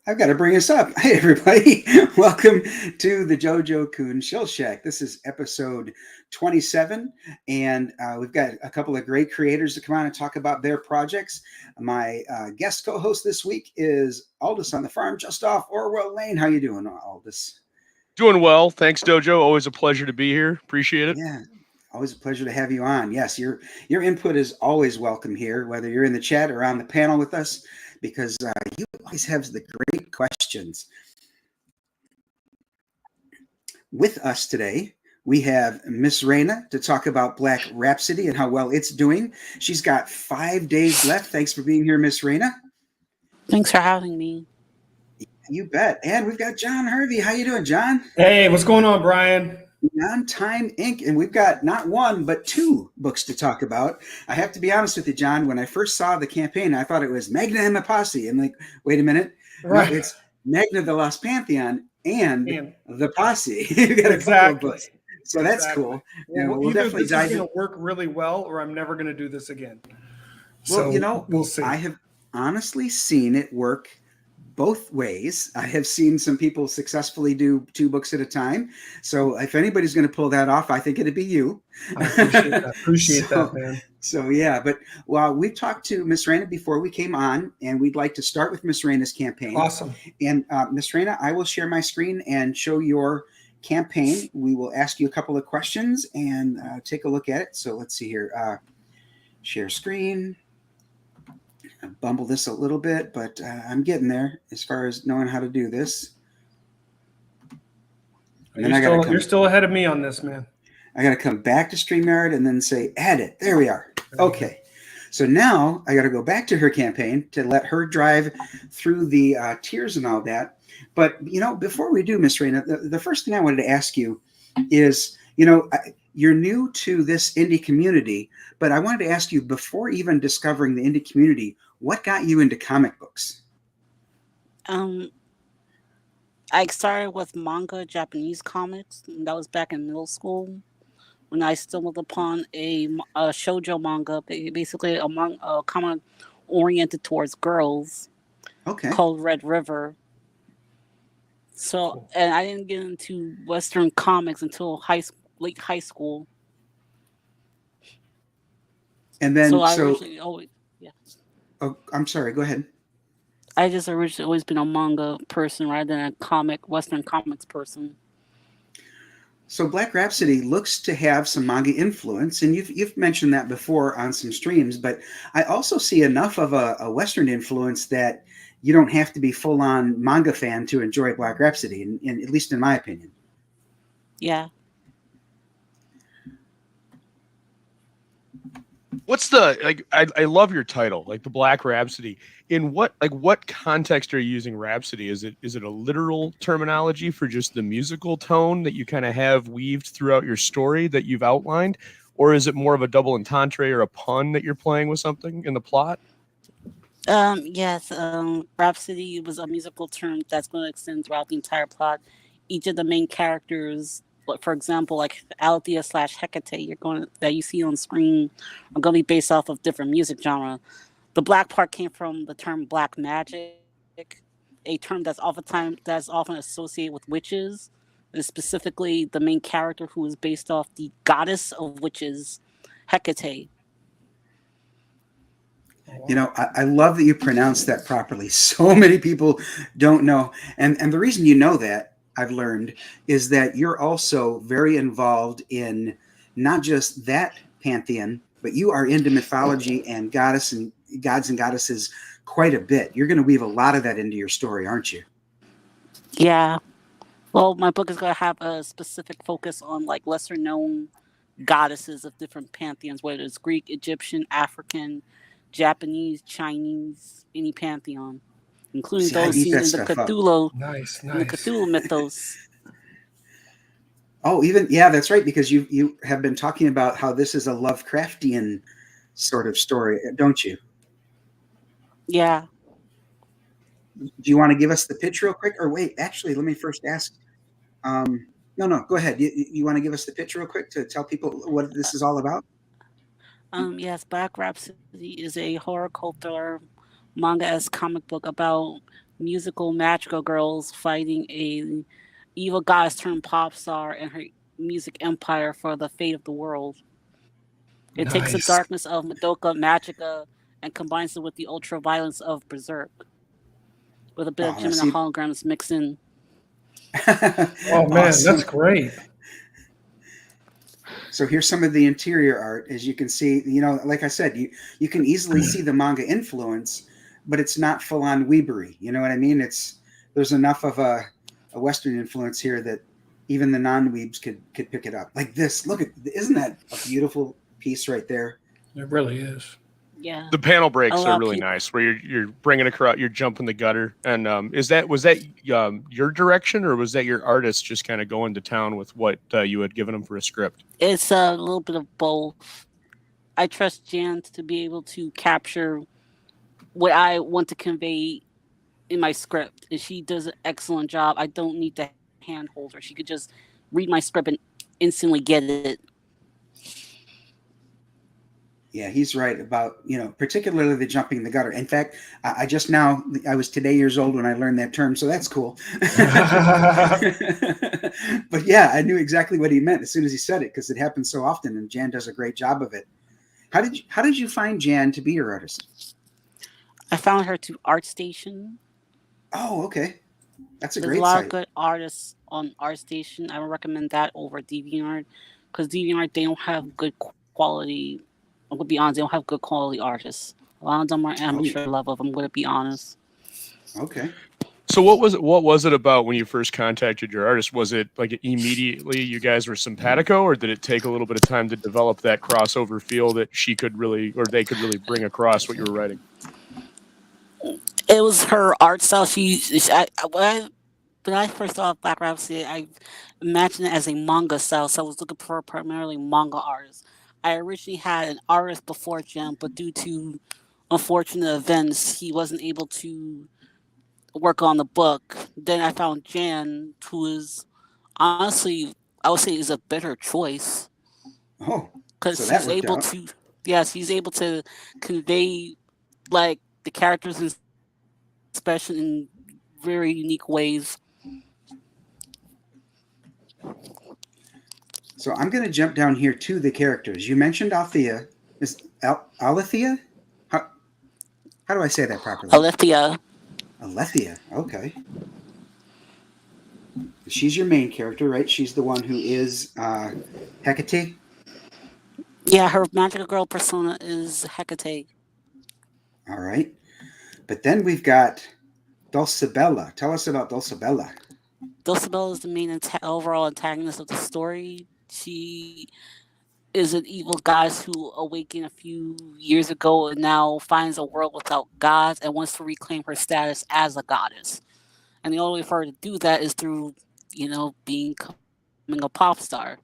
I've got to bring us up. Hey, everybody. Welcome to the Dojo Kun Shill Shack. This is episode 27, and we've got a couple of great creators to come on and talk about their projects. My guest co-host this week is Aldous on the farm just off Orwell Lane. How you doing, Aldous? Doing well. Thanks, Dojo. Always a pleasure to be here. Appreciate it. Yeah. Always a pleasure to have you on. Yes, your input is always welcome here, whether you're in the chat or on the panel with us, because you always have the great questions. With us today, we have MissRena to talk about Black Rhapsody and how well it's doing. She's got 5 days left. Thanks for being here, MissRena. Thanks for having me. You bet. And we've got John Hervey. How you doing, John? Hey, what's going on, Brian? On Time Inc. And we've got not one, but 2 books to talk about. I have to be honest with you, John. When I first saw the campaign, I thought it was Magna and the Posse. I'm like, wait a minute. Right. No, it's Magna the Lost Pantheon and the Posse. You got a couple of books. So that's cool. Well, we'll definitely dive in. This is going to work really well, or I'm never going to do this again. Well, so, we'll see. I have honestly seen it work both ways. I have seen some people successfully do 2 books at a time. So if anybody's going to pull that off, I think it'd be you. I appreciate that, man. So yeah, but we've talked to MissRena before we came on, and we'd like to start with MissRena's campaign. Awesome. And MissRena, I will share my screen and show your campaign. We will ask you a couple of questions and take a look at it. So let's see here. Share screen. I bumble this a little bit, but I'm getting there as far as knowing how to do this. You're still ahead of me on this, man. I got to come back to StreamYard and then say, add it. There we are. Okay. So now I got to go back to her campaign to let her drive through the tiers and all that. But, before we do, MissRena, the first thing I wanted to ask you is, you're new to this indie community, but I wanted to ask you, before even discovering the indie community, what got you into comic books? I started with manga, Japanese comics. And that was back in middle school when I stumbled upon a shoujo manga, basically a comic oriented towards girls, called Red River. So, and I didn't get into Western comics until late high school. And then, Oh, I'm sorry. Go ahead. I just originally always been a manga person rather than a Western comics person. So Black Rhapsody looks to have some manga influence, and you've mentioned that before on some streams, but I also see enough of a Western influence that you don't have to be full-on manga fan to enjoy Black Rhapsody, at least in my opinion. Yeah. What's the I love your title, like the Black Rhapsody. In what context are you using Rhapsody? Is it a literal terminology for just the musical tone that you kind of have weaved throughout your story that you've outlined, or is it more of a double entendre or a pun that you're playing with something in the plot? Yes. Rhapsody was a musical term that's going to extend throughout the entire plot. Each of the main characters, for example, like Althea/Hecate, that you see on screen, are going to be based off of different music genre. The black part came from the term black magic, a term that's often associated with witches, and specifically the main character who is based off the goddess of witches, Hecate. I love that you pronounced that properly. So many people don't know, and the reason you know that, I've learned, is that you're also very involved in not just that pantheon, but you are into mythology and gods and goddesses quite a bit. You're going to weave a lot of that into your story, aren't you? Yeah. Well, my book is going to have a specific focus on like lesser known goddesses of different pantheons, whether it's Greek, Egyptian, African, Japanese, Chinese, any pantheon, including See, I those eat seen that in the stuff up. Nice. in the Cthulhu mythos. Oh, even yeah, that's right. Because you have been talking about how this is a Lovecraftian sort of story, don't you? Yeah. Do you want to give us the pitch real quick? Or wait, actually, let me first ask. No, go ahead. You want to give us the pitch real quick to tell people what this is all about? Yes, Black Rhapsody is a horror cult thriller manga-esque comic book about musical magical girls fighting a evil goddess turned pop star and her music empire for the fate of the world. It takes the Nice. darkness of Madoka Magica and combines it with the ultra violence of Berserk, with a bit of Jim and the Holograms mixed in. Oh man, Awesome. that's great. So here's some of the interior art. As you can see, like I said, you can easily see the manga influence, but it's not full on weebery. You know what I mean? There's enough of a Western influence here that even the non-weebs could pick it up. Like this. Look isn't that a beautiful piece right there? It really is. Yeah. The panel breaks are really nice, where you're bringing across, you're jumping the gutter. And was that your direction, or was that your artist just kind of going to town with what you had given him for a script? It's a little bit of both. I trust Jan to be able to capture what I want to convey in my script, and she does an excellent job. I don't need to handhold her. She could just read my script and instantly get it. Yeah, he's right about, particularly the jumping the gutter. In fact, I was today years old when I learned that term, so that's cool. But yeah, I knew exactly what he meant as soon as he said it, because it happens so often, and Jan does a great job of it. How did you find Jan to be your artist? I found her to ArtStation. Oh, okay. That's a great site. There's a lot of good artists on ArtStation. I would recommend that over DeviantArt, because DeviantArt, they don't have good quality. I'm going to be honest, they don't have good quality artists. A lot of them are amateur level, if I'm going to be honest. Okay. So what was it about when you first contacted your artist? Was it like immediately you guys were simpatico, or did it take a little bit of time to develop that crossover feel that they could really bring across what you were writing? It was her art style. When I first saw Black Rhapsody, I imagined it as a manga style, so I was looking for primarily manga artists. I originally had an artist before Jan, but due to unfortunate events, he wasn't able to work on the book. Then I found Jan, who is honestly, I would say, is a better choice. Oh, because so she's able to, she's able to convey like the characters and especially in very unique ways. So I'm going to jump down here to the characters. You mentioned Althea. Is Alethea? How do I say that properly? Alethea. Alethea. Okay. She's your main character, right? She's the one who is Hecate? Yeah, her magical girl persona is Hecate. All right. But then we've got Dulcibella. Tell us about Dulcibella. Dulcibella is the main overall antagonist of the story. She is an evil goddess who awakened a few years ago and now finds a world without gods and wants to reclaim her status as a goddess. And the only way for her to do that is through, becoming a pop star.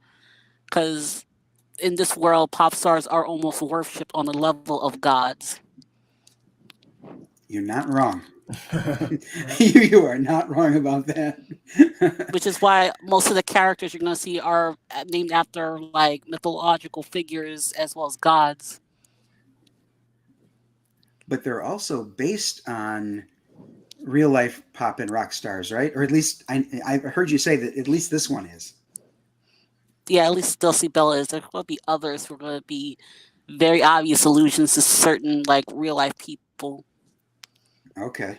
Because in this world, pop stars are almost worshipped on the level of gods. You're not wrong. You are not wrong about that. Which is why most of the characters you're going to see are named after like mythological figures as well as gods. But they're also based on real life pop and rock stars, right? Or at least I've heard you say that at least this one is. Yeah, at least Dulcibella is. There's going to be others who are going to be very obvious allusions to certain like real life people. Okay.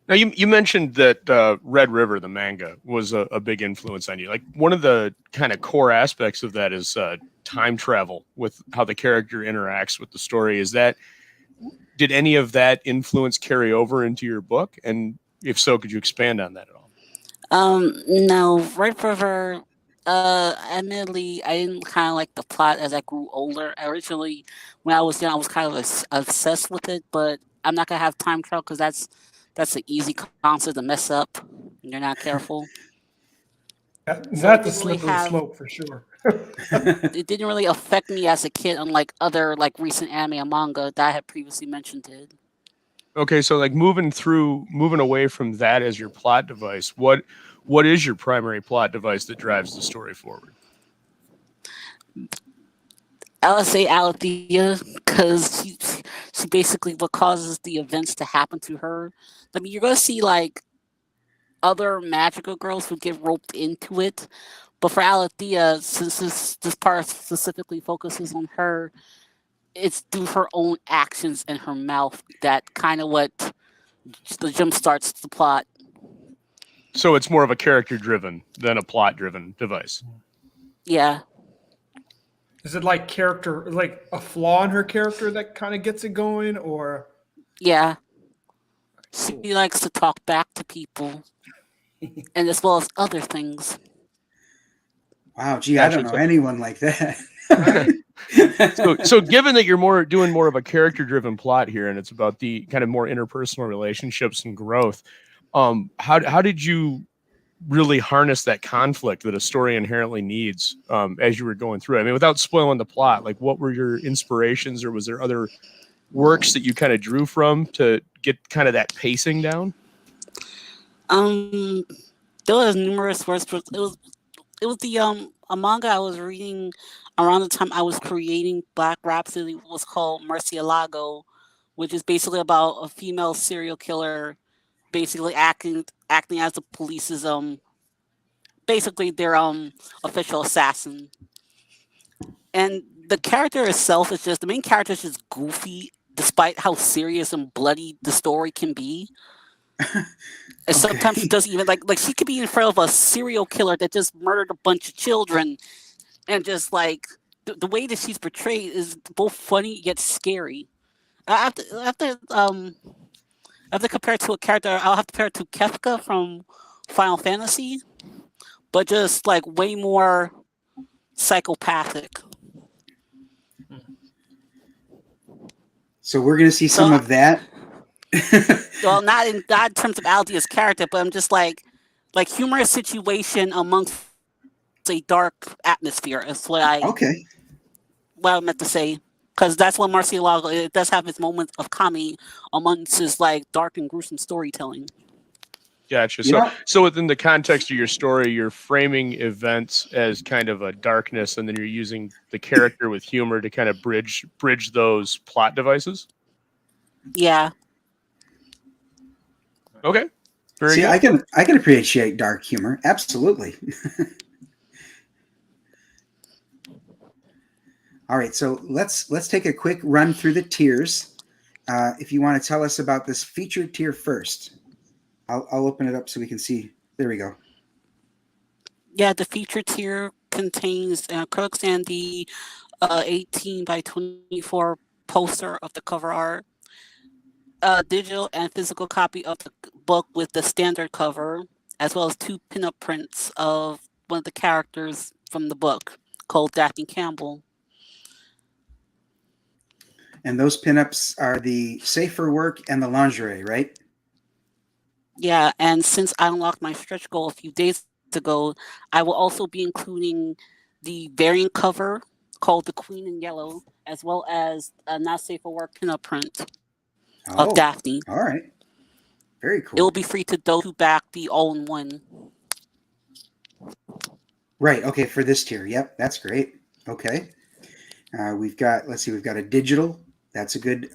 Now you mentioned that Red River, the manga, was a big influence on you. Like one of the kind of core aspects of that is time travel with how the character interacts with the story. Did any of that influence carry over into your book? And if so, could you expand on that at all? No, Red River Admittedly, I didn't kind of like the plot as I grew older. Originally, when I was young, I was kind of obsessed with it, but I'm not gonna have time travel because that's an easy concept to mess up when you're not careful. So it Not the didn't really slippery have slope for sure. it didn't really affect me as a kid, unlike other like recent anime and manga that I had previously mentioned did. Okay, so like moving away from that as your plot device, what is your primary plot device that drives the story forward? I would say Alethea because she basically what causes the events to happen to her. I mean, you're gonna see like other magical girls who get roped into it, but for Alethea, since this part specifically focuses on her, it's through her own actions and her mouth that kind of what the jump starts the plot. So it's more of a character driven than a plot driven device. Yeah, Is it like a flaw in her character that kind of gets it going, or yeah. She cool. likes to talk back to people, and as well as other things. Wow, gee, I don't Gotcha. know anyone like that. Right? So given that you're doing more of a character driven plot here, and it's about the kind of more interpersonal relationships and growth, how did you really harness that conflict that a story inherently needs as you were going through it? I mean, without spoiling the plot, like what were your inspirations, or was there other works that you kind of drew from to get kind of that pacing down? Um, there was numerous works, but it was the a manga I was reading around the time I was creating Black Rhapsody was called Murcielago, which is basically about a female serial killer basically acting as the police's basically their official assassin. And the character itself is just the main character is just goofy despite how serious and bloody the story can be. And sometimes she Okay. doesn't even like she could be in front of a serial killer that just murdered a bunch of children and just like the way that she's portrayed is both funny yet scary. I have to compare it to a character. I'll have to compare it to Kefka from Final Fantasy, but just like way more psychopathic. So we're gonna see So, some of that. well, not in terms of Aldea's character, but I'm just like humorous situation amongst a dark atmosphere. Is Okay. what I meant to say. Because that's what Marcial it does have its moments of comedy amongst his like dark and gruesome storytelling. Gotcha. You So, know, so within the context of your story, you're framing events as kind of a darkness, and then you're using the character with humor to kind of bridge those plot devices. Yeah. Okay, very see, good. I can appreciate dark humor. Absolutely. All right, so let's take a quick run through the tiers. If you want to tell us about this featured tier first, I'll open it up so we can see. There we go. Yeah, the feature tier contains Crooks and the 18 by 24 poster of the cover art, a digital and physical copy of the book with the standard cover, as well as two pinup prints of one of the characters from the book called Daphne Campbell. And those pinups are the safer work and the lingerie, right? Yeah, and since I unlocked my stretch goal a few days ago, I will also be including the variant cover called The Queen in Yellow, as well as a not safe for work pinup print of Oh, Daphne. all right. Very It will cool. be free to those who back the all-in-one. Right. Okay. For this tier. Yep. That's great. Okay. We've got, let's see, we've got a digital. That's a good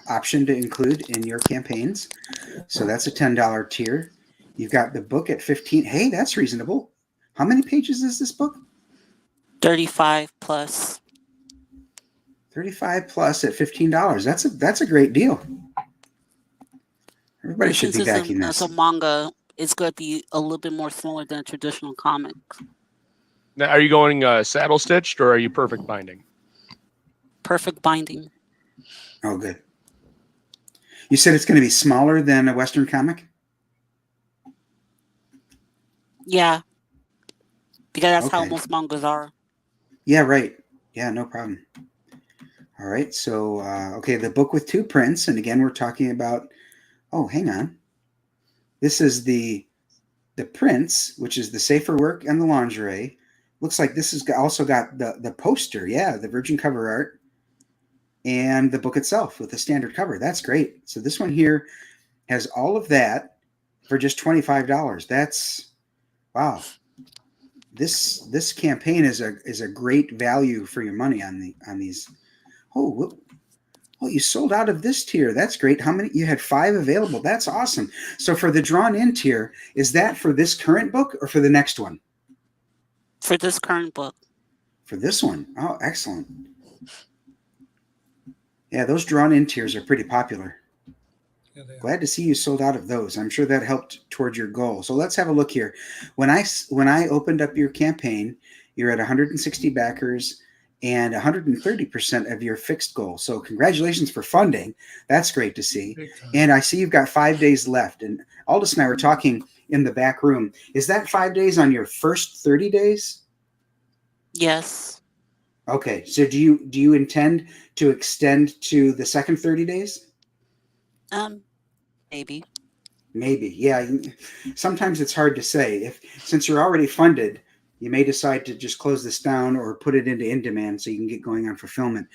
option to include in your campaigns. So that's a $10 tier. You've got the book at 15. Hey, that's reasonable. How many pages is this book? 35 plus. 35 plus at $15. That's a great deal. Everybody And should since be backing it's a this. manga, it's going to be a little bit more similar than a traditional comic. Now, are you going saddle stitched or are you perfect binding? Perfect binding. Oh, good. You said it's going to be smaller than a Western comic? Yeah. because that's how Okay. most mangas are. Yeah, right. Yeah, no problem. All right. So, okay, the book with two prints. And again, we're talking about, oh, hang on. This is the prints, which is the safer work and the lingerie. Looks like this has also got the poster. Yeah, the virgin cover art and the book itself with the standard cover. That's great. So this one here has all of that for just $25. That's, wow. This campaign is a great value for your money on these. Oh, you sold out of this tier. That's great. How many? You had 5 available. That's awesome. So for the drawn in tier, is that for this current book or for the next one? For this current book. For this one. Oh, excellent. Yeah, those drawn in tiers are pretty popular. Yeah, they are. Glad to see you sold out of those. I'm sure that helped towards your goal. So let's have a look here. When I opened up your campaign, you're at 160 backers and 130% of your fixed goal. So congratulations for funding. That's great to see. Big time. And I see you've got 5 days left. And Aldous and I were talking in the back room. Is that 5 days on your first 30 days? Yes. Okay. So do you intend to extend to the second 30 days? Maybe. Maybe. Yeah. Sometimes it's hard to say. Since you're already funded, you may decide to just close this down or put it into in-demand so you can get going on fulfillment.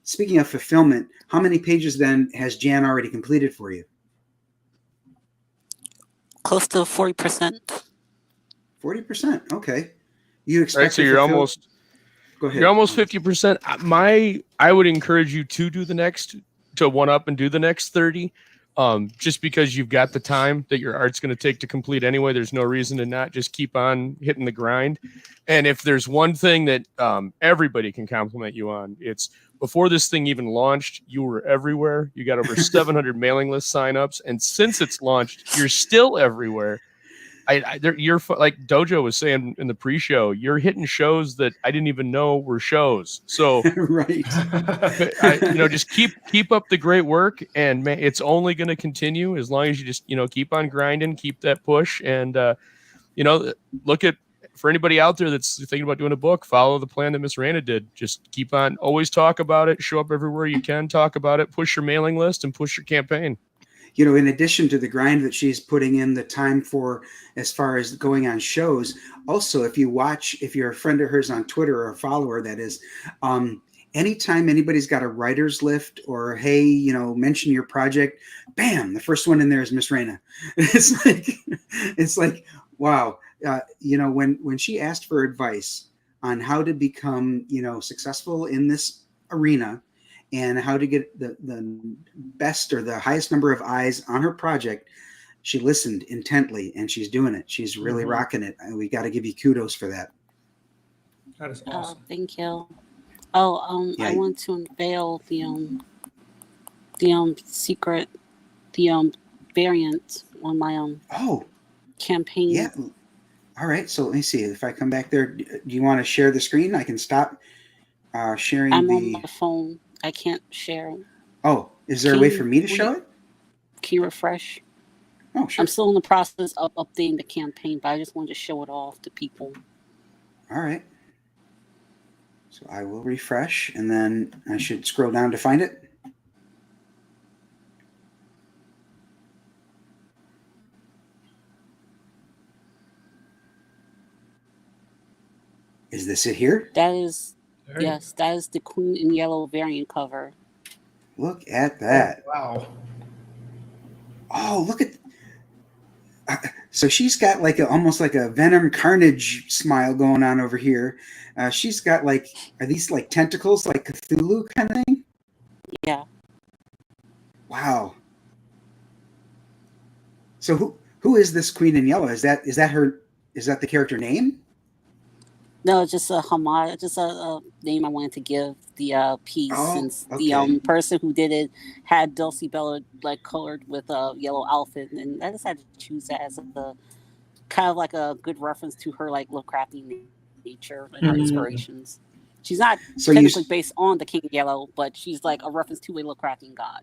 Speaking of fulfillment, how many pages then has Jan already completed for you? Close to 40%. 40%. Okay. You expect Right, so to you're fulfill- almost Go ahead. You're almost 50%. I would encourage you to do the next, to one up and do the next 30. Just because you've got the time that your art's going to take to complete anyway. There's no reason to not just keep on hitting the grind. And if there's one thing that everybody can compliment you on, it's before this thing even launched, you were everywhere. You got over 700 mailing list signups. And since it's launched, you're still everywhere. You're like Dojo was saying in the pre-show, you're hitting shows that I didn't even know were shows. So Right. just keep up the great work, and man, it's only going to continue as long as you just keep on grinding, keep that push, and look at, for anybody out there that's thinking about doing a book, follow the plan that MissRena did. Just keep on, always talk about it, show up everywhere you can, talk about it, push your mailing list, and push your campaign. In addition to the grind that she's putting in the time for as far as going on shows, also, if you're a friend of hers on Twitter or a follower, that is, anytime anybody's got a writer's lift or, hey, mention your project, bam, the first one in there is MissRena. It's like, wow. When she asked for advice on how to become, successful in this arena, and how to get the best or the highest number of eyes on her project, she listened intently, and she's doing it. She's really rocking it. And we got to give you kudos for that. That is awesome. Oh, thank you. Oh, Yeah. I want to unveil the secret, variant on my campaign. Yeah. All right. So let me see if I come back there. Do you want to share the screen? I can stop sharing. I'm on my phone. I can't share. Oh, is there a way for me to show it? Can you refresh? Oh, sure. I'm still in the process of updating the campaign, but I just wanted to show it off to people. All right. So I will refresh, and then I should scroll down to find it. Is this it here? That is, There you yes, that is the Queen in Yellow variant cover. Look at that. Wow. Oh, look at. So she's got almost like a Venom Carnage smile going on over here. She's got are these like tentacles, like Cthulhu kind of thing? Yeah. Wow. So who is this Queen in Yellow? Is that the character name? No, it's just a homage, just a name I wanted to give the piece, since okay. the person who did it had Dulcie Bella colored with a yellow outfit, and I just had to choose that as a kind of like a good reference to her Lovecraftian nature and her inspirations. She's not technically based on the King Yellow, but she's a reference to a Lovecraftian god.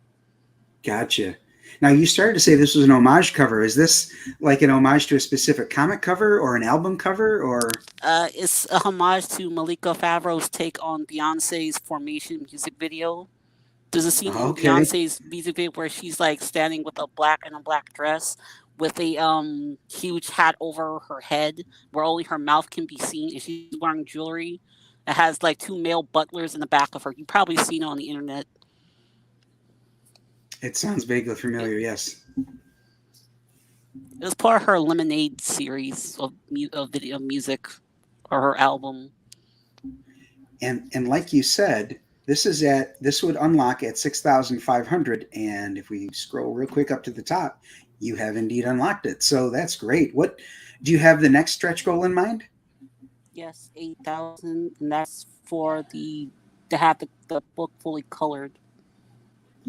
Gotcha. Now, you started to say this was an homage cover. Is this like an homage to a specific comic cover or an album cover, or? It's a homage to Malika Favreau's take on Beyonce's Formation music video. There's a scene in Okay. Beyonce's music video where she's like standing with a black dress with a huge hat over her head where only her mouth can be seen, and she's wearing jewelry. It has like two male butlers in the back of her. You've probably seen it on the internet. It sounds vaguely familiar, yes. It was part of her Lemonade series of video music, or her album. And like you said, this would unlock at 6,500, and if we scroll real quick up to the top, you have indeed unlocked it. So that's great. What do you have the next stretch goal in mind? Yes, 8,000, and that's for to have the book fully colored.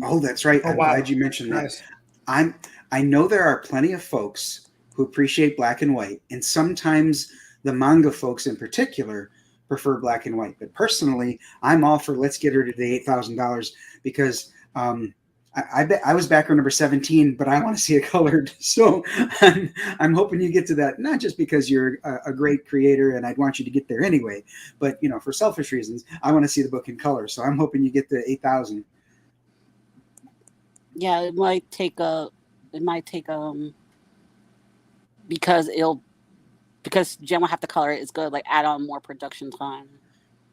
Oh, that's right. Oh, I'm wow. glad you mentioned that. Nice. I know there are plenty of folks who appreciate black and white, and sometimes the manga folks in particular prefer black and white. But personally, I'm all for let's get her to the $8,000 because I was backer number 17, but I want to see it colored. So I'm hoping you get to that, not just because you're a great creator and I'd want you to get there anyway, but for selfish reasons, I want to see the book in color. So I'm hoping you get the 8,000. Yeah, it might take because Jen will have to color it. It's good, like add on more production time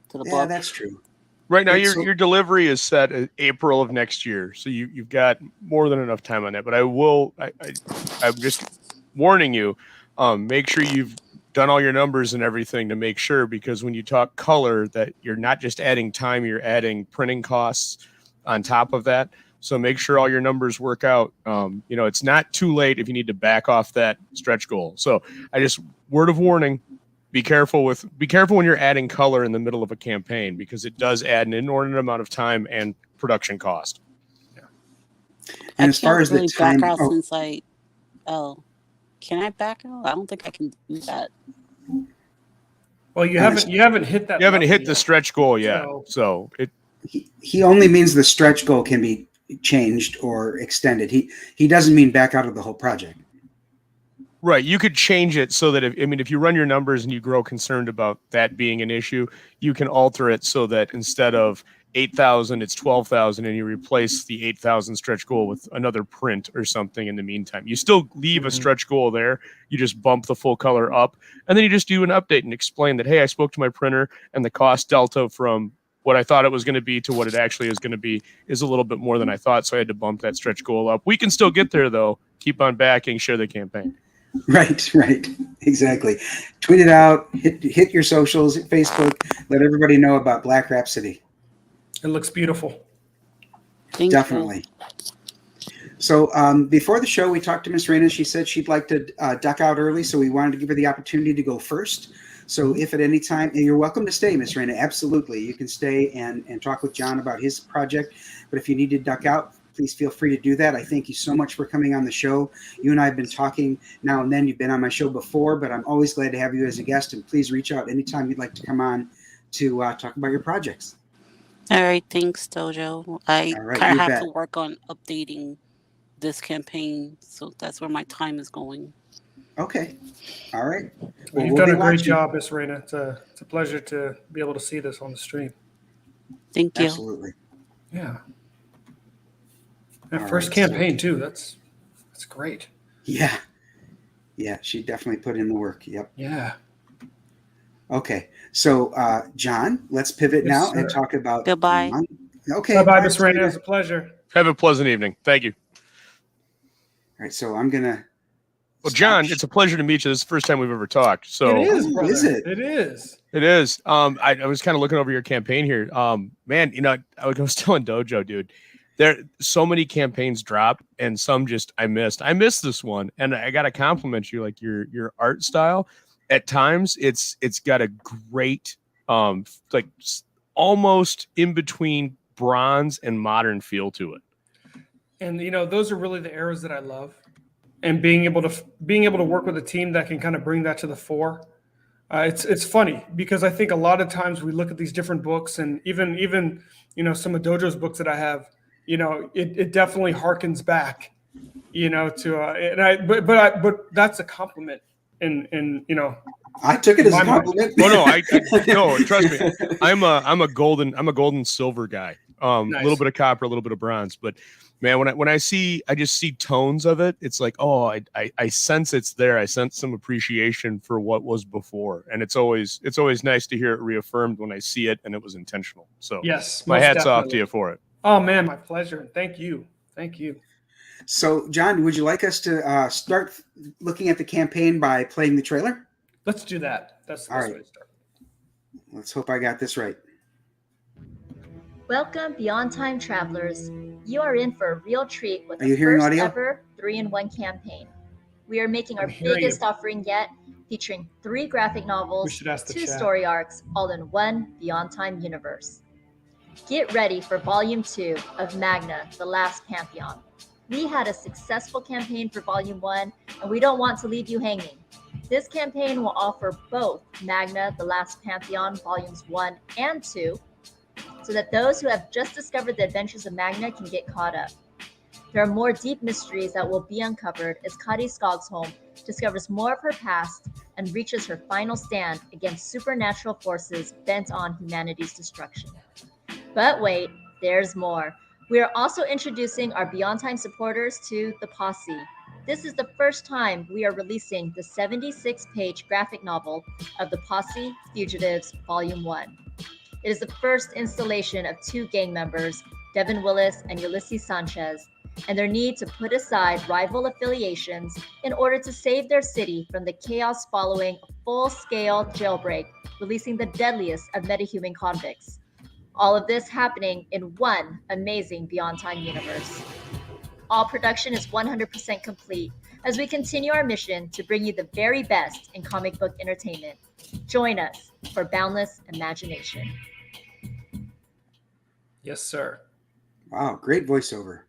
to the book. Yeah, that's true. Right now, your delivery is set at April of next year, so you've got more than enough time on that. But I'm just warning you, make sure you've done all your numbers and everything to make sure, because when you talk color, that you're not just adding time, you're adding printing costs on top of that. So make sure all your numbers work out. It's not too late if you need to back off that stretch goal. So word of warning. Be careful when you're adding color in the middle of a campaign, because it does add an inordinate amount of time and production cost. Yeah. And as far as the time, back out since can I back out? I don't think I can do that. Well, you haven't hit that. You haven't hit the stretch goal yet, so it. He only means the stretch goal can be changed or extended. He doesn't mean back out of the whole project. Right. You could change it so that if you run your numbers and you grow concerned about that being an issue, you can alter it so that instead of 8,000, it's 12,000, and you replace the 8,000 stretch goal with another print or something in the meantime. You still leave a stretch goal there. You just bump the full color up, and then you just do an update and explain that, hey, I spoke to my printer and the cost delta from what I thought it was going to be to what it actually is going to be is a little bit more than I thought, so I had to bump that stretch goal up. We can still get there, though. Keep on backing, share the campaign. Right, exactly. Tweet it out, hit your socials, hit Facebook, let everybody know about Black Rhapsody. It looks beautiful. Definitely. So before the show, we talked to MissRena. She said she'd like to duck out early, so we wanted to give her the opportunity to go first. So if at any time, and you're welcome to stay, MissRena, absolutely. You can stay and talk with John about his project. But if you need to duck out, please feel free to do that. I thank you so much for coming on the show. You and I have been talking now and then. You've been on my show before, but I'm always glad to have you as a guest. And please reach out anytime you'd like to come on to talk about your projects. All right. Thanks, Dojo. I kind of have to work on updating this campaign. So that's where my time is going. Okay. All right. Well, you've done a great job, MissRena. It's a pleasure to be able to see this on the stream. Thank you. Absolutely. Yeah. That first campaign too. That's great. Yeah. Yeah, she definitely put in the work. Yep. Yeah. Okay. So John, let's pivot now and talk about goodbye. Okay. Bye-bye, MissRena. It was a pleasure. Have a pleasant evening. Thank you. All right, so I'm gonna John, it's a pleasure to meet you. This is the first time we've ever talked. So it is, brother. Is it? It is. It is. I was kind of looking over your campaign here. Man, I was telling Dojo, dude. There so many campaigns drop and some just I missed this one, and I gotta compliment you, like your art style. At times it's got a great like almost in between bronze and modern feel to it. And those are really the eras that I love, and being able to work with a team that can kind of bring that to the fore. It's funny because I think a lot of times we look at these different books, and even some of Dojo's books that I have. It definitely harkens back but that's a compliment. And I took it as a My mind. compliment. Oh no, no, trust me. I'm a golden silver guy. A Nice. little bit of copper, a little bit of bronze. But man, when I just see tones of it, it's like, oh, I sense it's there. I sense some appreciation for what was before, and it's always nice to hear it reaffirmed when I see it and it was intentional. So Yes, my most hat's off to definitely. you for it. Oh man, my pleasure. Thank you. So, John, would you like us to start looking at the campaign by playing the trailer? Let's do that. That's the All best right. way to start. Let's hope I got this right. Welcome, Beyond Time travelers. You are in for a real treat with Are you the hearing first audio? ever 3-in-1 campaign. We are making our I'm hearing biggest you. offering yet, featuring 3 graphic We novels, should ask the 2 chat. story arcs, all in one Beyond Time universe. Get ready for Volume 2 of Magna, The Last Pantheon. We had a successful campaign for Volume 1, and we don't want to leave you hanging. This campaign will offer both Magna, The Last Pantheon, Volumes 1 and 2, so that those who have just discovered the adventures of Magna can get caught up. There are more deep mysteries that will be uncovered as Kari Skogsholm discovers more of her past and reaches her final stand against supernatural forces bent on humanity's destruction. But wait, there's more. We are also introducing our Beyond Time supporters to the Posse. This is the first time we are releasing the 76-page graphic novel of the Posse Fugitives Volume 1. It is the first installation of 2 gang members, Devin Willis and Ulysses Sanchez, and their need to put aside rival affiliations in order to save their city from the chaos following a full-scale jailbreak, releasing the deadliest of metahuman convicts. All of this happening in one amazing Beyond Time universe. All production is 100% complete as we continue our mission to bring you the very best in comic book entertainment. Join us for boundless imagination. Yes, sir. Wow, great voiceover.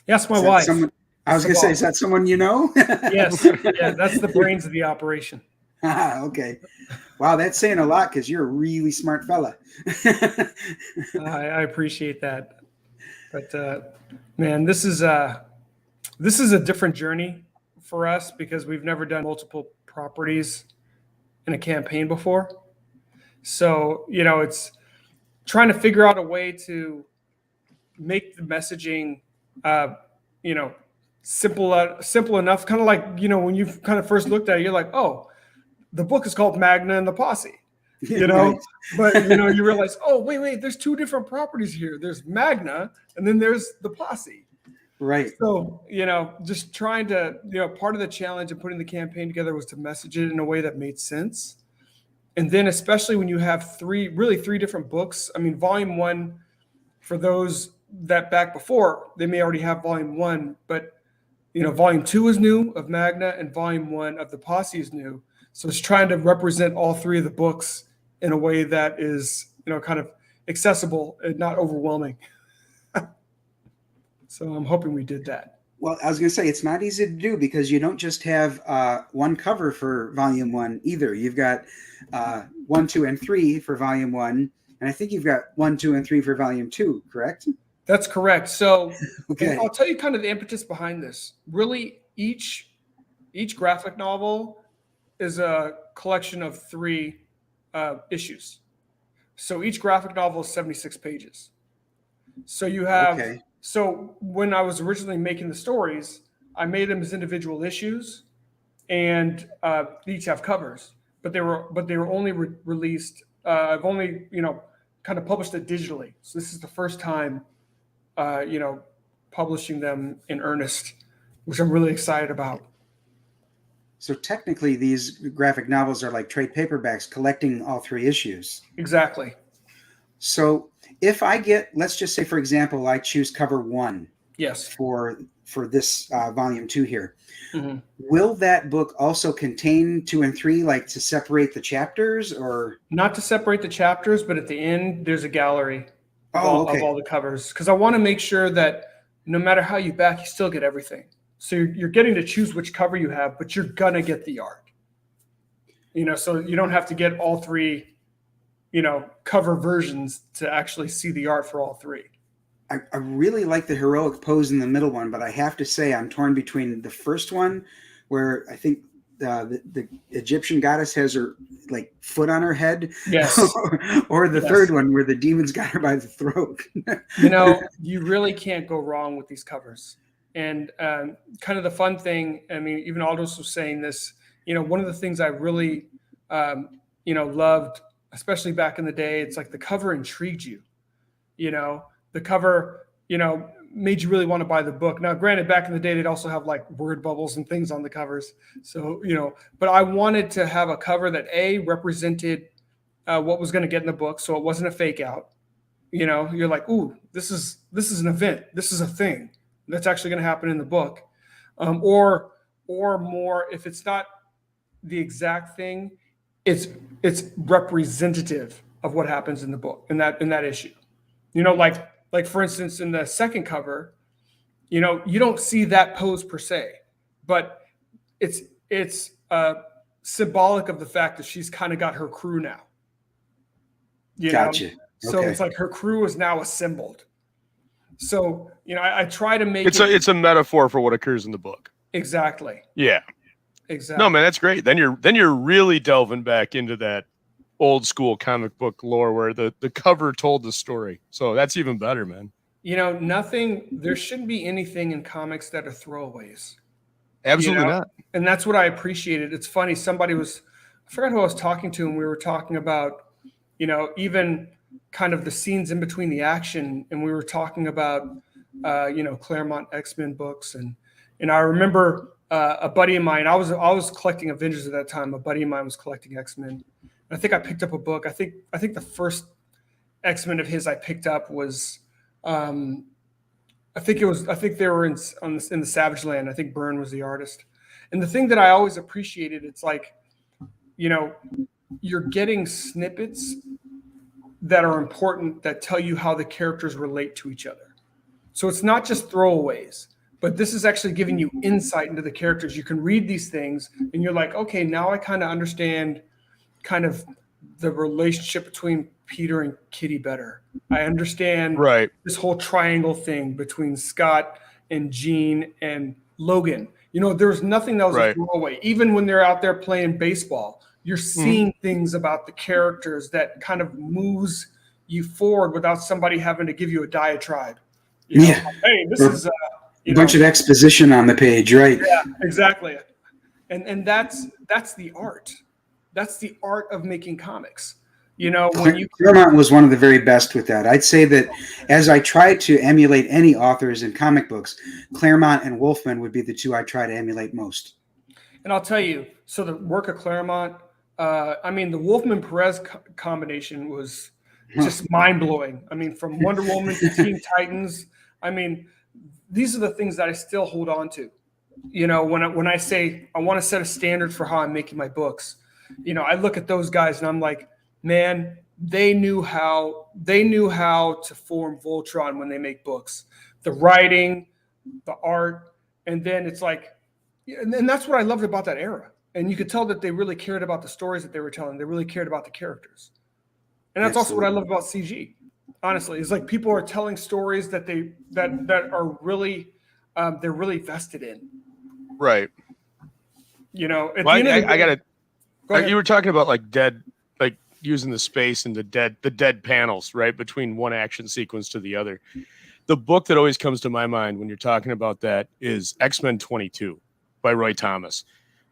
Yes, my Is that wife. someone- I was going to say, is that someone you know? Yes, yeah, that's the brains of the operation. Okay. Wow, that's saying a lot because you're a really smart fella. I appreciate that, but man, this is a different journey for us because we've never done multiple properties in a campaign before. So it's trying to figure out a way to make the messaging, simple enough. Kind of like when you kind of first looked at it, you're like, oh, the book is called Magna and the Posse. Right. But you realize, oh, wait, there's 2 different properties here. There's Magna and then there's the Posse. Right. So, just trying to, part of the challenge of putting the campaign together was to message it in a way that made sense. And then especially when you have 3 different books. I mean, Volume 1, for those that back before, they may already have Volume 1, but Volume 2 is new of Magna and Volume 1 of the Posse is new. So it's trying to represent all 3 of the books in a way that is, kind of accessible and not overwhelming. So I'm hoping we did that. Well, I was going to say, it's not easy to do because you don't just have one cover for Volume 1 either. You've got 1, 2, and 3 for Volume 1. And I think you've got 1, 2, and 3 for Volume 2, correct? That's correct. So Okay. I'll tell you kind of the impetus behind this. Really, each graphic novel is a collection of 3 issues. So each graphic novel is 76 pages. So you have, Okay. So when I was originally making the stories, I made them as individual issues, and they each have covers. But they were only released. I've only kind of published it digitally. So this is the first time, publishing them in earnest, which I'm really excited about. So technically, these graphic novels are like trade paperbacks collecting all 3 issues. Exactly. So if I get, let's just say, for example, I choose cover 1 Yes. for this Volume 2 here. Mm-hmm. Will that book also contain 2 and 3, like to separate the chapters, or Not to separate the chapters, but at the end, there's a gallery of okay. all the covers. Because I want to make sure that no matter how you back, you still get everything. So you're getting to choose which cover you have, but you're going to get the art. So you don't have to get all 3, cover versions to actually see the art for all 3. I really like the heroic pose in the middle one, but I have to say I'm torn between the first one, where I think the Egyptian goddess has her like foot on her head, Yes. or the Yes. third one where the demon's got her by the throat. You know, you really can't go wrong with these covers. And kind of the fun thing, I mean, even Aldous was saying this, you know, one of the things I really, you know, loved, especially back in the day, it's like the cover intrigued you. You know, the cover, you know, made you really want to buy the book. Now, granted, back in the day, they'd also have like word bubbles and things on the covers. So, you know, but I wanted to have a cover that represented what was going to get in the book. So it wasn't a fake out. You know, you're like, ooh, this is an event. This is a thing that's actually going to happen in the book. Or more, if it's not the exact thing, it's representative of what happens in the book, in that issue. You know, like for instance, in the second cover, you know, you don't see that pose per se, but it's symbolic of the fact that she's kind of got her crew now. You Gotcha. know? So Okay. it's like her crew is now assembled. So, you know, I try to make it's a metaphor for what occurs in the book. Exactly. Yeah. Exactly. No, man, that's great. Then you're really delving back into that old school comic book lore where the cover told the story. So that's even better, man. You know, there shouldn't be anything in comics that are throwaways. Absolutely You know? not. And that's what I appreciated. It's funny. I forgot who I was talking to, and we were talking about, you know, even kind of the scenes in between the action. And we were talking about, you know, Claremont X-Men books. And I remember a buddy of mine, I was collecting Avengers at that time. A buddy of mine was collecting X-Men. I think I picked up a book. I think the first X-Men of his I picked up was, I think they were in the Savage Land. I think Byrne was the artist. And the thing that I always appreciated, it's like, you know, you're getting snippets that are important that tell you how the characters relate to each other. So it's not just throwaways, but this is actually giving you insight into the characters. You can read these things and you're like, okay, now I kind of understand kind of the relationship between Peter and Kitty better. I understand this whole triangle thing between Scott and Jean and Logan. You know, there was nothing that was a throwaway. Even when they're out there playing baseball, you're seeing things about the characters that kind of moves you forward without somebody having to give you a diatribe. You know, Yeah. Hey, this is a bunch of exposition on the page, right? Yeah, exactly. And that's the art. That's the art of making comics. You know, when Claremont was one of the very best with that. I'd say that as I try to emulate any authors in comic books, Claremont and Wolfman would be the two I try to emulate most. And I'll tell you, so the work of Claremont, I mean, the Wolfman-Perez combination was just mind-blowing. I mean, from Wonder Woman to Teen Titans, I mean, these are the things that I still hold on to. You know, when I say I want to set a standard for how I'm making my books, you know, I look at those guys and I'm like, man, they knew how to form Voltron when they make books. The writing, the art, and then it's like, and that's what I loved about that era. And you could tell that they really cared about the stories that they were telling. They really cared about the characters. And that's also what I love about CG. Honestly, it's like people are telling stories that are really they're really vested in. Right. You know, well, I got it. You were talking about like using the space and the dead panels, right, between one action sequence to the other. The book that always comes to my mind when you're talking about that is X-Men 22 by Roy Thomas.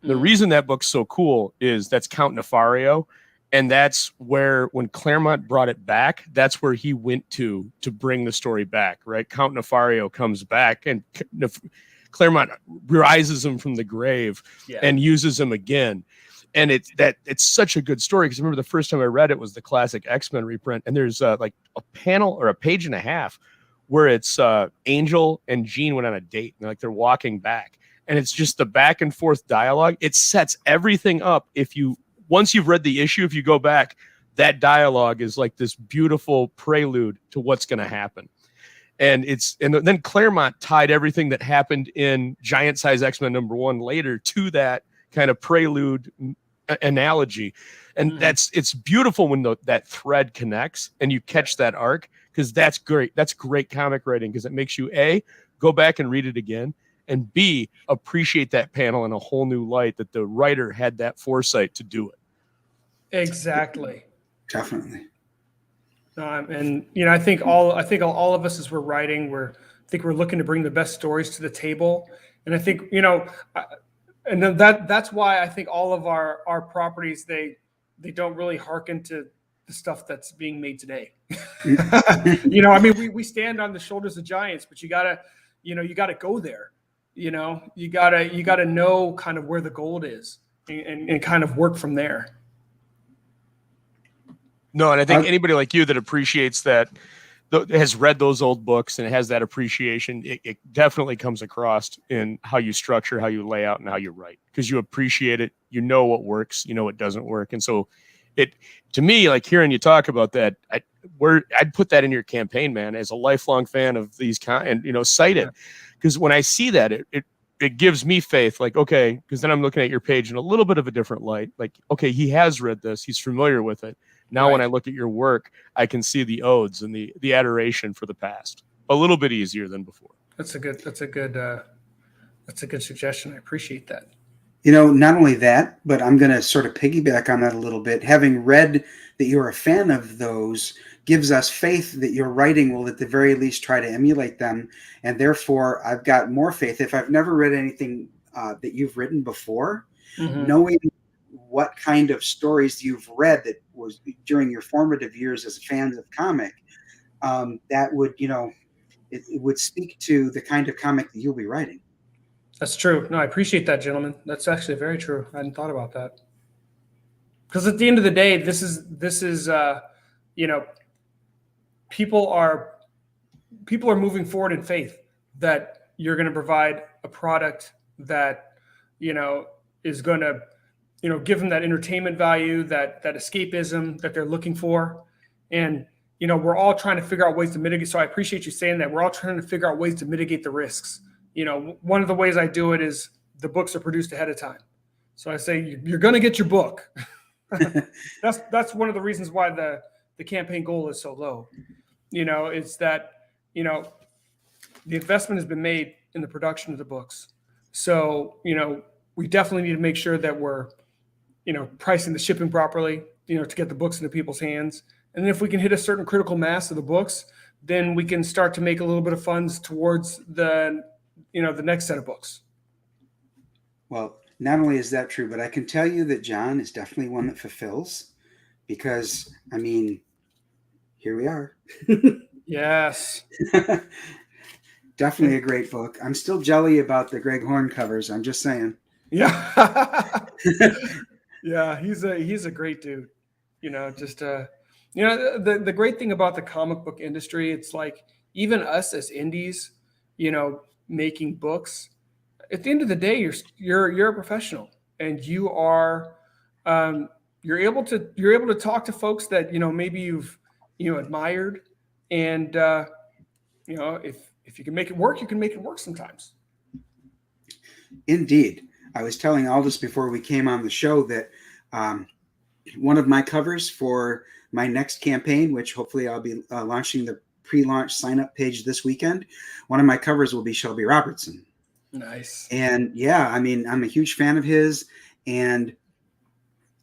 The reason that book's so cool is that's Count Nefario, and that's where when Claremont brought it back, that's where he went to bring the story back, right? Count Nefario comes back and Claremont rises him from the grave and uses him again. And it's such a good story because I remember the first time I read it was the classic X-Men reprint, and there's like a panel or a page and a half where it's Angel and Jean went on a date and they're walking back, and it's just the back and forth dialogue. It sets everything up. Once you've read the issue, if you go back, that dialogue is like this beautiful prelude to what's going to happen. And then Claremont tied everything that happened in Giant Size X-Men #1 later to that kind of prelude analogy. And it's beautiful when that thread connects and you catch that arc, because that's great. That's great comic writing, because it makes you A, go back and read it again, and B, appreciate that panel in a whole new light, that the writer had that foresight to do it. Exactly. Definitely. And I think all of us, as we're writing, we're looking to bring the best stories to the table. And I think, and then that's why I think all of our properties, they don't really hearken to the stuff that's being made today. We stand on the shoulders of giants, but you gotta go there. You gotta know kind of where the gold is, and kind of work from there. No, and I think anybody like you that appreciates that, has read those old books and has that appreciation, it definitely comes across in how you structure, how you lay out, and how you write, because you appreciate it. You know what works, you know what doesn't work. And so to me, like hearing you talk about that, I'd put that in your campaign, man, as a lifelong fan of these cite it. Because when I see that, it gives me faith, like, okay, because then I'm looking at your page in a little bit of a different light. Like, okay, he has read this, he's familiar with it. Now, when I look at your work, I can see the odes and the adoration for the past a little bit easier than before. That's a good suggestion. I appreciate that. Not only that, but I'm going to sort of piggyback on that a little bit. Having read that you're a fan of those gives us faith that your writing will at the very least try to emulate them. And therefore, I've got more faith. If I've never read anything that you've written before, knowing what kind of stories you've read that was during your formative years as fans of comic, that would, it would speak to the kind of comic that you'll be writing. That's true. No, I appreciate that, gentlemen. That's actually very true. I hadn't thought about that. Because at the end of the day, this is people are moving forward in faith that you're going to provide a product that, is going to, give them that entertainment value, that escapism that they're looking for. And, we're all trying to figure out ways to mitigate. So I appreciate you saying that. We're all trying to figure out ways to mitigate the risks. One of the ways I do it is the books are produced ahead of time. So I say, you're going to get your book. That's one of the reasons why the campaign goal is so low. It's that, the investment has been made in the production of the books. So, we definitely need to make sure that we're, pricing the shipping properly, to get the books into people's hands. And then if we can hit a certain critical mass of the books, then we can start to make a little bit of funds towards the next set of books. Well, not only is that true, but I can tell you that John is definitely one that fulfills, because, here we are. Yes. Definitely a great book. I'm still jelly about the Greg Horn covers. I'm just saying. Yeah. Yeah, he's a great dude. The great thing about the comic book industry, it's like even us as indies, making books, at the end of the day, you're a professional, and you are you're able to talk to folks that maybe you've admired, and if you can make it work, you can make it work sometimes. Indeed. I was telling Aldous before we came on the show that one of my covers for my next campaign, which hopefully I'll be launching the pre-launch sign-up page this weekend, one of my covers will be Shelby Robertson. Nice. And yeah, I'm a huge fan of his, and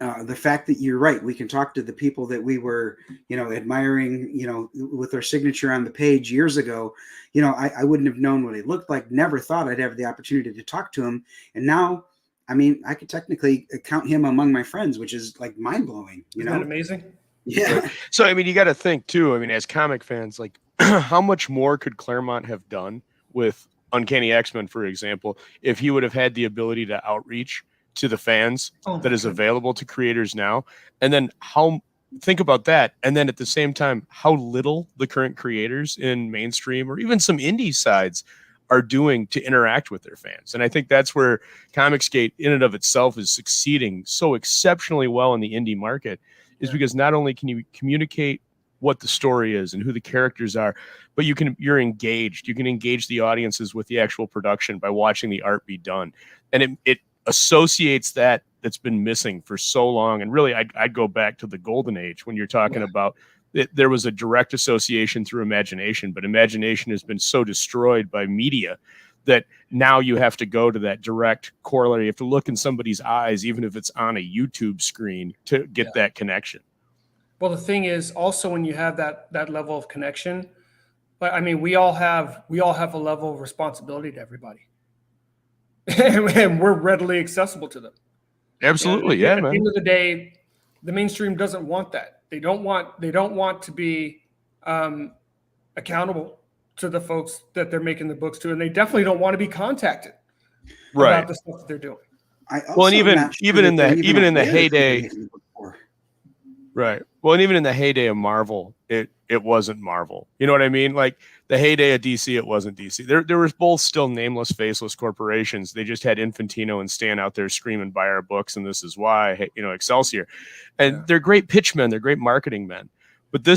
the fact that you're right, we can talk to the people that we were, admiring, with their signature on the page years ago. I wouldn't have known what he looked like, never thought I'd have the opportunity to talk to him. And now, I could technically count him among my friends, which is like mind blowing. Isn't that amazing? Yeah. So, you got to think too, as comic fans, like how much more could Claremont have done with Uncanny X-Men, for example, if he would have had the ability to outreach to the fans that is available to creators now? And then think about that. And then at the same time, how little the current creators in mainstream or even some indie sides are doing to interact with their fans. And I think that's where Comicsgate in and of itself is succeeding so exceptionally well in the indie market, is because not only can you communicate what the story is and who the characters are, but you're engaged. You can engage the audiences with the actual production by watching the art be done. And it associates that that's been missing for so long. And really, I'd go back to the golden age when you're talking about it. There was a direct association through imagination, but imagination has been so destroyed by media that now you have to go to that direct corollary. You have to look in somebody's eyes, even if it's on a YouTube screen, to get that connection. Well, the thing is also when you have that level of connection, but I mean, we all have a level of responsibility to everybody, and we're readily accessible to them. Absolutely, At man. the end of the day, the mainstream doesn't want that. They don't want to be accountable to the folks that they're making the books to, and they definitely don't want to be contacted about the stuff that they're doing. Well, and even in the heyday, right. Well, and even in the heyday of Marvel, it wasn't Marvel. You know what I mean? Like the heyday of DC, it wasn't DC. There was both still nameless, faceless corporations. They just had Infantino and Stan out there screaming, "Buy our books," and this is why, Excelsior. And they're great pitchmen. They're great marketing men. But you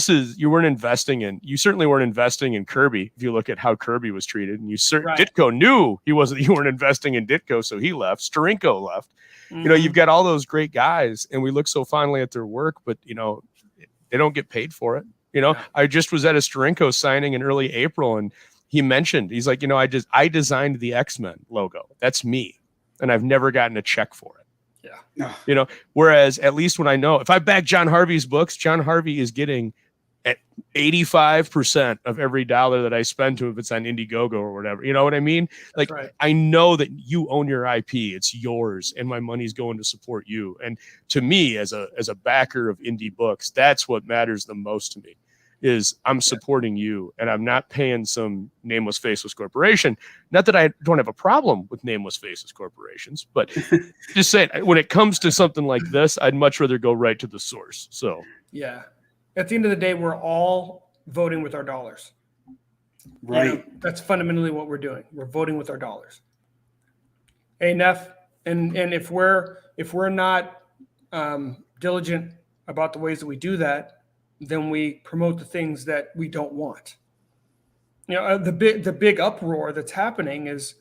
certainly weren't investing in Kirby. If you look at how Kirby was treated, and Ditko knew you weren't investing in Ditko, so he left. Steranko left. Mm-hmm. You've got all those great guys, and we look so fondly at their work, but they don't get paid for it. I just was at a Steranko signing in early April, and he mentioned, he's like, I designed the X-Men logo. That's me, and I've never gotten a check for it. Yeah. Whereas at least when I know, if I back John Harvey's books, John Harvey is getting at 85% of every dollar that I spend to him if it's on Indiegogo or whatever. You know what I mean? Like, I know that you own your IP, it's yours, and my money's going to support you. And to me, as a backer of indie books, that's what matters the most to me. Is I'm supporting you, and I'm not paying some nameless, faceless corporation. Not that I don't have a problem with nameless, faceless corporations, but just saying, when it comes to something like this, I'd much rather go right to the source. So yeah, at the end of the day, we're all voting with our dollars. Right. That's fundamentally what we're doing. We're voting with our dollars. Hey, Neff, and if we're not diligent about the ways that we do that, then we promote the things that we don't want. The big uproar that's happening is,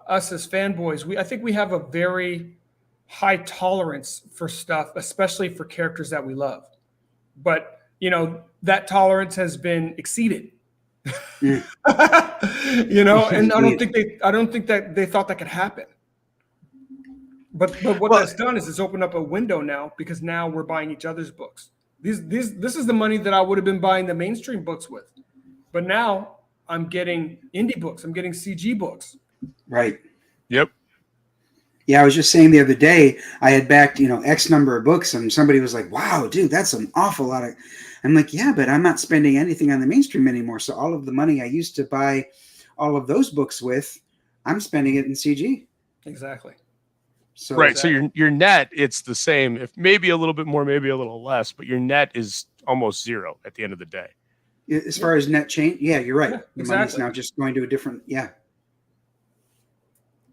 us as fanboys, I think we have a very high tolerance for stuff, especially for characters that we love. But, that tolerance has been exceeded. Yeah. And I don't think that they thought that could happen. But what that's done is it's opened up a window now, because now we're buying each other's books. This is the money that I would have been buying the mainstream books with, but now I'm getting indie books. I'm getting CG books. Right. Yep. Yeah, I was just saying the other day, I had backed, X number of books, and somebody was like, "Wow, dude, that's an awful lot of." I'm like, "Yeah, but I'm not spending anything on the mainstream anymore. So all of the money I used to buy all of those books with, I'm spending it in CG." Exactly. So your net, it's the same, if maybe a little bit more, maybe a little less, but your net is almost zero at the end of the day. As far as net change, yeah, you're right. Yeah, the exactly. money's now just going to a different,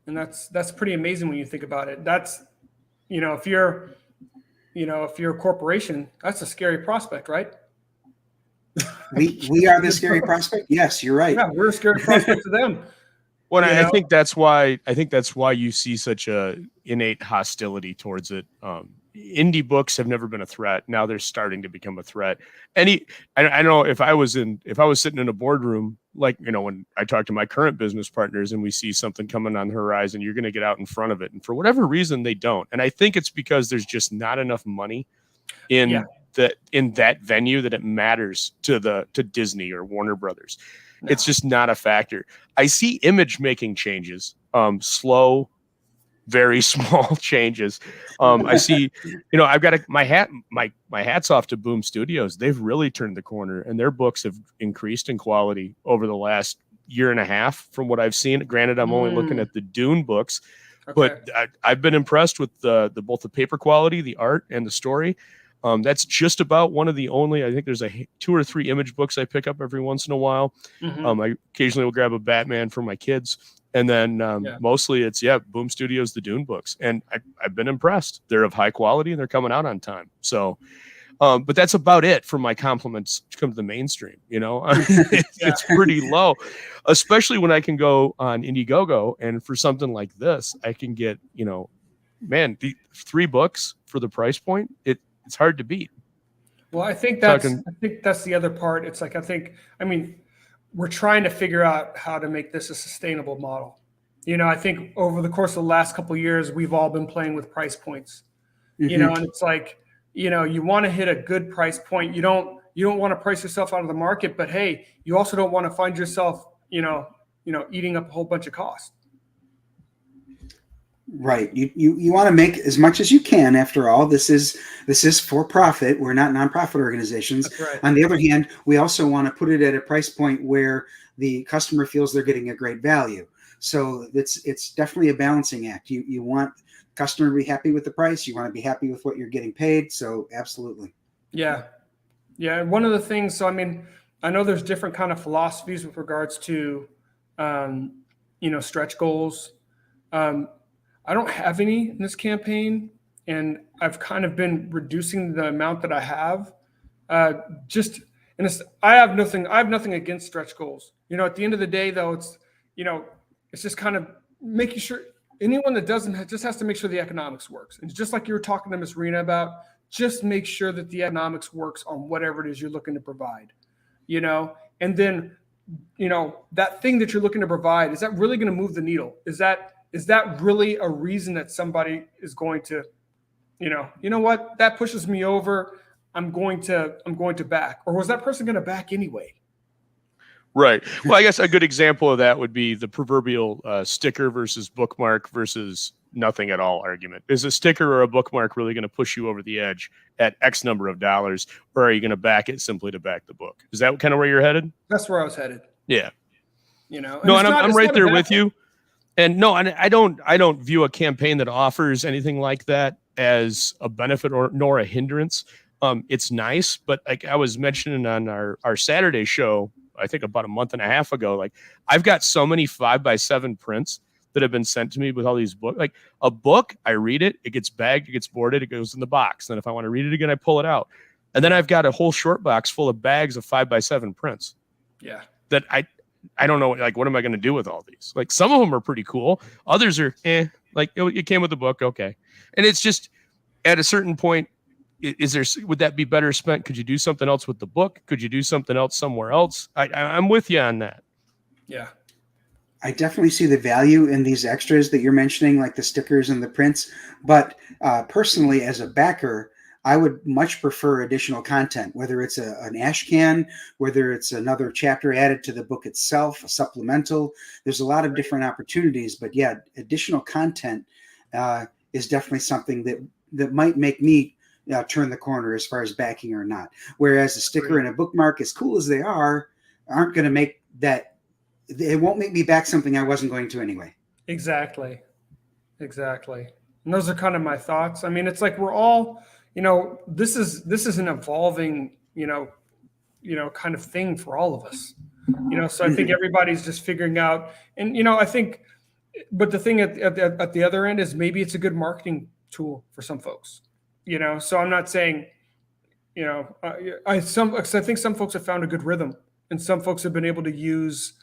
And that's pretty amazing when you think about it. That's, if you're a corporation, that's a scary prospect, right? We are the scary prospect. Yes, you're right. Yeah, we're a scary prospect to them. Well, I think that's why you see such a innate hostility towards it. Indie books have never been a threat. Now they're starting to become a threat. I know if I was sitting in a boardroom, like, when I talk to my current business partners and we see something coming on the horizon, you're going to get out in front of it. And for whatever reason, they don't. And I think it's because there's just not enough money in that venue that it matters to Disney or Warner Brothers. No. It's just not a factor. I see image making changes, slow, very small changes. I see, I've got my hat's off to Boom Studios. They've really turned the corner, and their books have increased in quality over the last year and a half from what I've seen. Granted, I'm only looking at the Dune books, but I've been impressed with both the paper quality, the art, and the story. That's just about one of the only, I think there's 2 or 3 image books I pick up every once in a while. Mm-hmm. I occasionally will grab a Batman for my kids. And then mostly it's, Boom Studios, the Dune books. And I've been impressed. They're of high quality and they're coming out on time. So, but that's about it for my compliments to come to the mainstream. It's pretty low, especially when I can go on Indiegogo. And for something like this, I can get, man, the 3 books for the price point, it's hard to beat. Well, I think that's the other part. It's like, I mean, we're trying to figure out how to make this a sustainable model. I think over the course of the last couple of years, we've all been playing with price points, and it's like, you want to hit a good price point. You don't want to price yourself out of the market, but hey, you also don't want to find yourself, eating up a whole bunch of costs. Right. You want to make as much as you can. After all, this is for profit. We're not nonprofit organizations. That's right. On the other hand, we also want to put it at a price point where the customer feels they're getting a great value. So it's definitely a balancing act. You want customer to be happy with the price. You want to be happy with what you're getting paid. So absolutely. Yeah. Yeah. And one of the things, so I mean, I know there's different kind of philosophies with regards to, stretch goals. I don't have any in this campaign, and I've kind of been reducing the amount that I have. I have nothing against stretch goals. At the end of the day, though, it's just kind of making sure anyone that doesn't just has to make sure the economics works. And just like you were talking to MissRena about, just make sure that the economics works on whatever it is you're looking to provide. And then, that thing that you're looking to provide, is that really going to move the needle? Is that really a reason that somebody is going to, you know what, that pushes me over, I'm going to back? Or was that person going to back anyway? Right. Well, I guess a good example of that would be the proverbial sticker versus bookmark versus nothing at all argument. Is a sticker or a bookmark really going to push you over the edge at X number of dollars, or are you going to back it simply to back the book? Is that kind of where you're headed? That's where I was headed. Yeah. And I'm right there with you. And no, I don't view a campaign that offers anything like that as a benefit nor a hindrance. It's nice, but like I was mentioning on our Saturday show, I think about a month and a half ago, like I've got so many 5x7 prints that have been sent to me with all these books. Like a book, I read it, it gets bagged, it gets boarded, it goes in the box. Then if I want to read it again, I pull it out. And then I've got a whole short box full of bags of 5x7 prints. Yeah. That I don't know, like, what am I going to do with all these? Like, some of them are pretty cool. Others are, like, it came with the book. Okay. And it's just at a certain point, would that be better spent? Could you do something else with the book? Could you do something else somewhere else? I'm with you on that. Yeah. I definitely see the value in these extras that you're mentioning, like the stickers and the prints. But personally, as a backer, I would much prefer additional content, whether it's an ash can, whether it's another chapter added to the book itself, a supplemental. There's a lot of different opportunities, but yeah, additional content is definitely something that might make me turn the corner as far as backing or not. Whereas a sticker and a bookmark, as cool as they aren't going to make that. It won't make me back something I wasn't going to anyway. Exactly. And those are kind of my thoughts. I mean, it's like we're all, this is an evolving, kind of thing for all of us. So I think everybody's just figuring out, and I think, but the thing at the other end is maybe it's a good marketing tool for some folks. So I'm not saying, I think some folks have found a good rhythm, and some folks have been able to use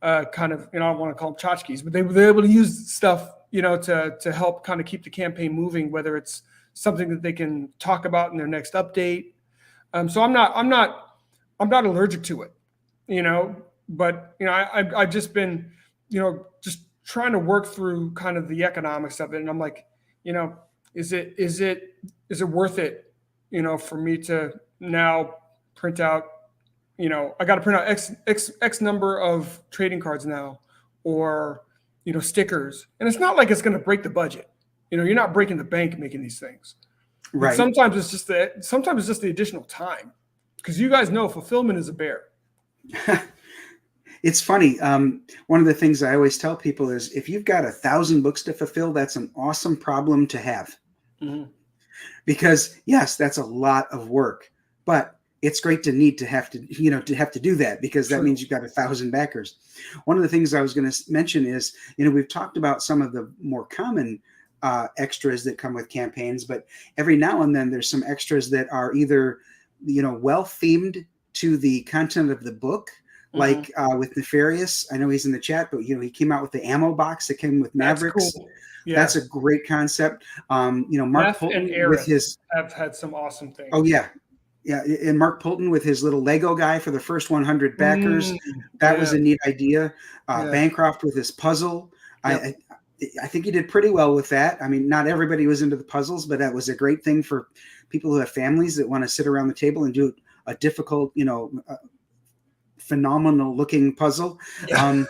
kind of, I don't want to call them tchotchkes, but they're able to use stuff, to help kind of keep the campaign moving, whether it's something that they can talk about in their next update. So I'm not allergic to it, but I've just been, just trying to work through kind of the economics of it, and I'm like, is it worth it, for me to now print out, I got to print out X number of trading cards now, or, stickers. And it's not like it's going to break the budget. You're not breaking the bank making these things. Right. But sometimes it's just the additional time, because you guys know fulfillment is a bear. It's funny. One of the things I always tell people is if you've got 1,000 books to fulfill, that's an awesome problem to have. Mm-hmm. Because yes, that's a lot of work, but it's great to have to do that, because that means you've got 1,000 backers. One of the things I was going to mention is, we've talked about some of the more common extras that come with campaigns, but every now and then there's some extras that are either, well themed to the content of the book, like with Nefarious. I know he's in the chat, but he came out with the ammo box that came with Mavericks. Cool. That's a great concept. Mark Neff Poulton and Aaron with his have had some awesome things. oh yeah. Yeah, and Mark Poulton with his little Lego guy for the first 100 backers. That was a neat idea. Bancroft with his puzzle. Yep. I think he did pretty well with that. I mean, not everybody was into the puzzles, but that was a great thing for people who have families that want to sit around the table and do a difficult, phenomenal looking puzzle. Yeah.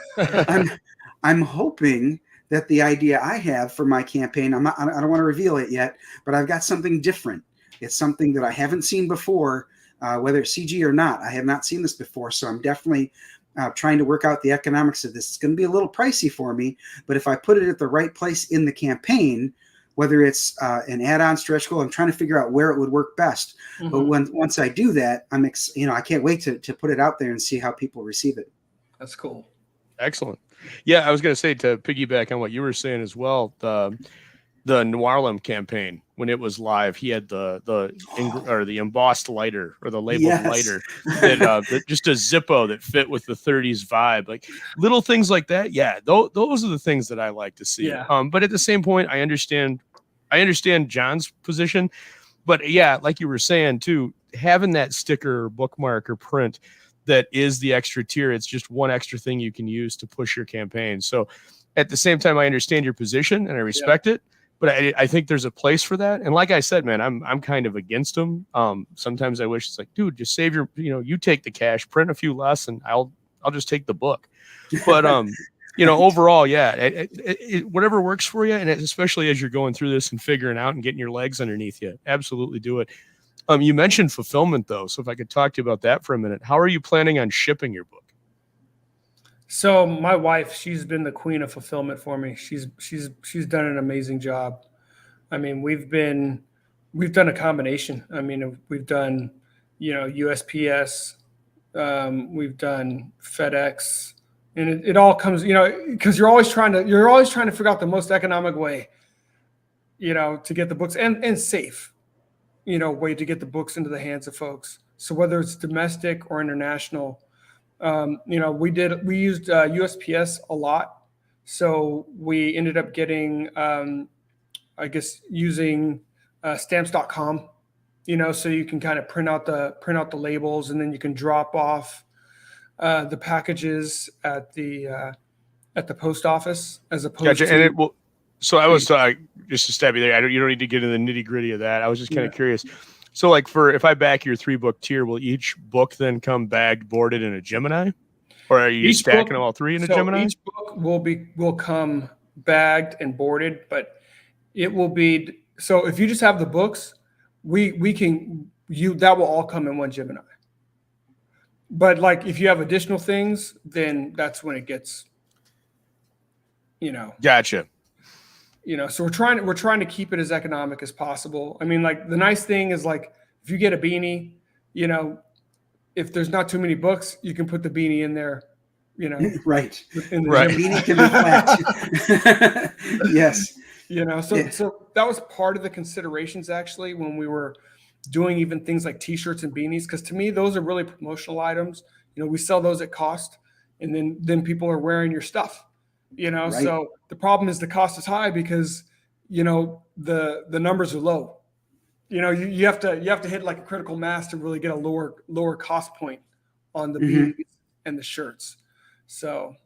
I'm hoping that the idea I have for my campaign, I don't want to reveal it yet, but I've got something different. It's something that I haven't seen before, whether it's CG or not. I have not seen this before, so I'm definitely trying to work out the economics of this. It's going to be a little pricey for me, but if I put it at the right place in the campaign, whether it's an add-on stretch goal, I'm trying to figure out where it would work best. Mm-hmm. But once I do that, I can't wait to put it out there and see how people receive it. That's cool. Excellent. Yeah, I was going to say, to piggyback on what you were saying as well, the Noirlum campaign, when it was live, he had the embossed lighter, or the labeled lighter, that just a Zippo that fit with the 30s vibe, like little things like that. Yeah, those are the things that I like to see. Yeah. But at the same point, I understand John's position, but yeah, like you were saying too, having that sticker or bookmark or print that is the extra tier, it's just one extra thing you can use to push your campaign. So at the same time, I understand your position and I respect it. But I think there's a place for that. And like I said, man, I'm kind of against them. Sometimes I wish it's like, dude, just save your, you take the cash, print a few less, and I'll just take the book. But, overall, yeah, whatever works for you. And especially as you're going through this and figuring out and getting your legs underneath you, absolutely do it. You mentioned fulfillment though. So if I could talk to you about that for a minute, how are you planning on shipping your book? So my wife, she's been the queen of fulfillment for me. She's done an amazing job. I mean, we've done a combination. I mean, we've done, USPS, we've done FedEx, and it all comes, because you're always trying to figure out the most economic way, to get the books and safe, way to get the books into the hands of folks. So whether it's domestic or international, we used USPS a lot. So we ended up getting, using stamps.com, so you can kind of print out the labels, and then you can drop off the packages at the post office, as opposed to. And it will. So I was just to stab you there. You don't need to get into the nitty gritty of that. I was just kind of curious. So like if I back your 3-book tier, will each book then come bagged, boarded in a Gemini? Or are you stacking them all 3 in a Gemini? Each book will come bagged and boarded, but it will be, so if you just have the books, that will all come in one Gemini. But like if you have additional things, then that's when it gets, Gotcha. So we're trying to keep it as economic as possible. I mean, like the nice thing is, like, if you get a beanie, if there's not too many books, you can put the beanie in there, right. Right. Beanie can be flat. Yes. So that was part of the considerations, actually, when we were doing even things like T-shirts and beanies, because to me, those are really promotional items. We sell those at cost, and then people are wearing your stuff. Right. So the problem is the cost is high because, the numbers are low. You have to hit like a critical mass to really get a lower cost point on the beanies and the shirts. So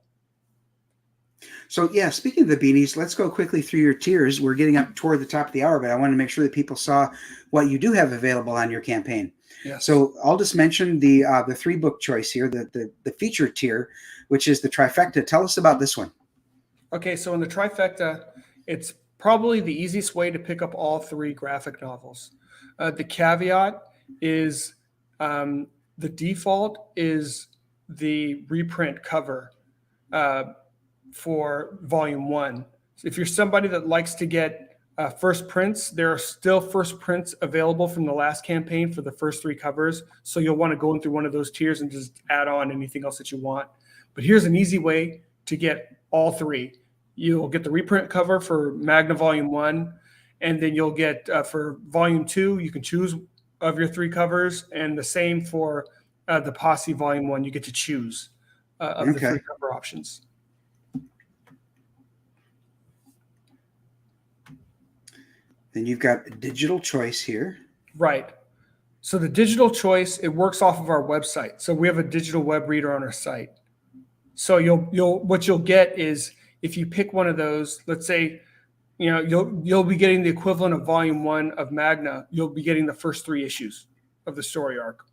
yeah, speaking of the beanies, let's go quickly through your tiers. We're getting up toward the top of the hour, but I want to make sure that people saw what you do have available on your campaign. Yes. So Aldous mentioned the 3-book choice here, the featured tier, which is the Trifecta. Tell us about this one. Okay, so in the Trifecta, it's probably the easiest way to pick up all 3 graphic novels. The caveat is the default is the reprint cover for Volume 1. So if you're somebody that likes to get first prints, there are still first prints available from the last campaign for the first 3 covers. So you'll want to go into one of those tiers and just add on anything else that you want. But here's an easy way to get all 3. You'll get the reprint cover for Magna Volume 1, and then you'll get for Volume 2, you can choose of your 3 covers, and the same for the Posse Volume 1, you get to choose of the 3 cover options. Then you've got a digital choice here. Right. So the digital choice, it works off of our website. So we have a digital web reader on our site. So what you'll get is if you pick one of those, let's say, you'll be getting the equivalent of volume 1 of Magna. You'll be getting the first 3 issues of the story arc,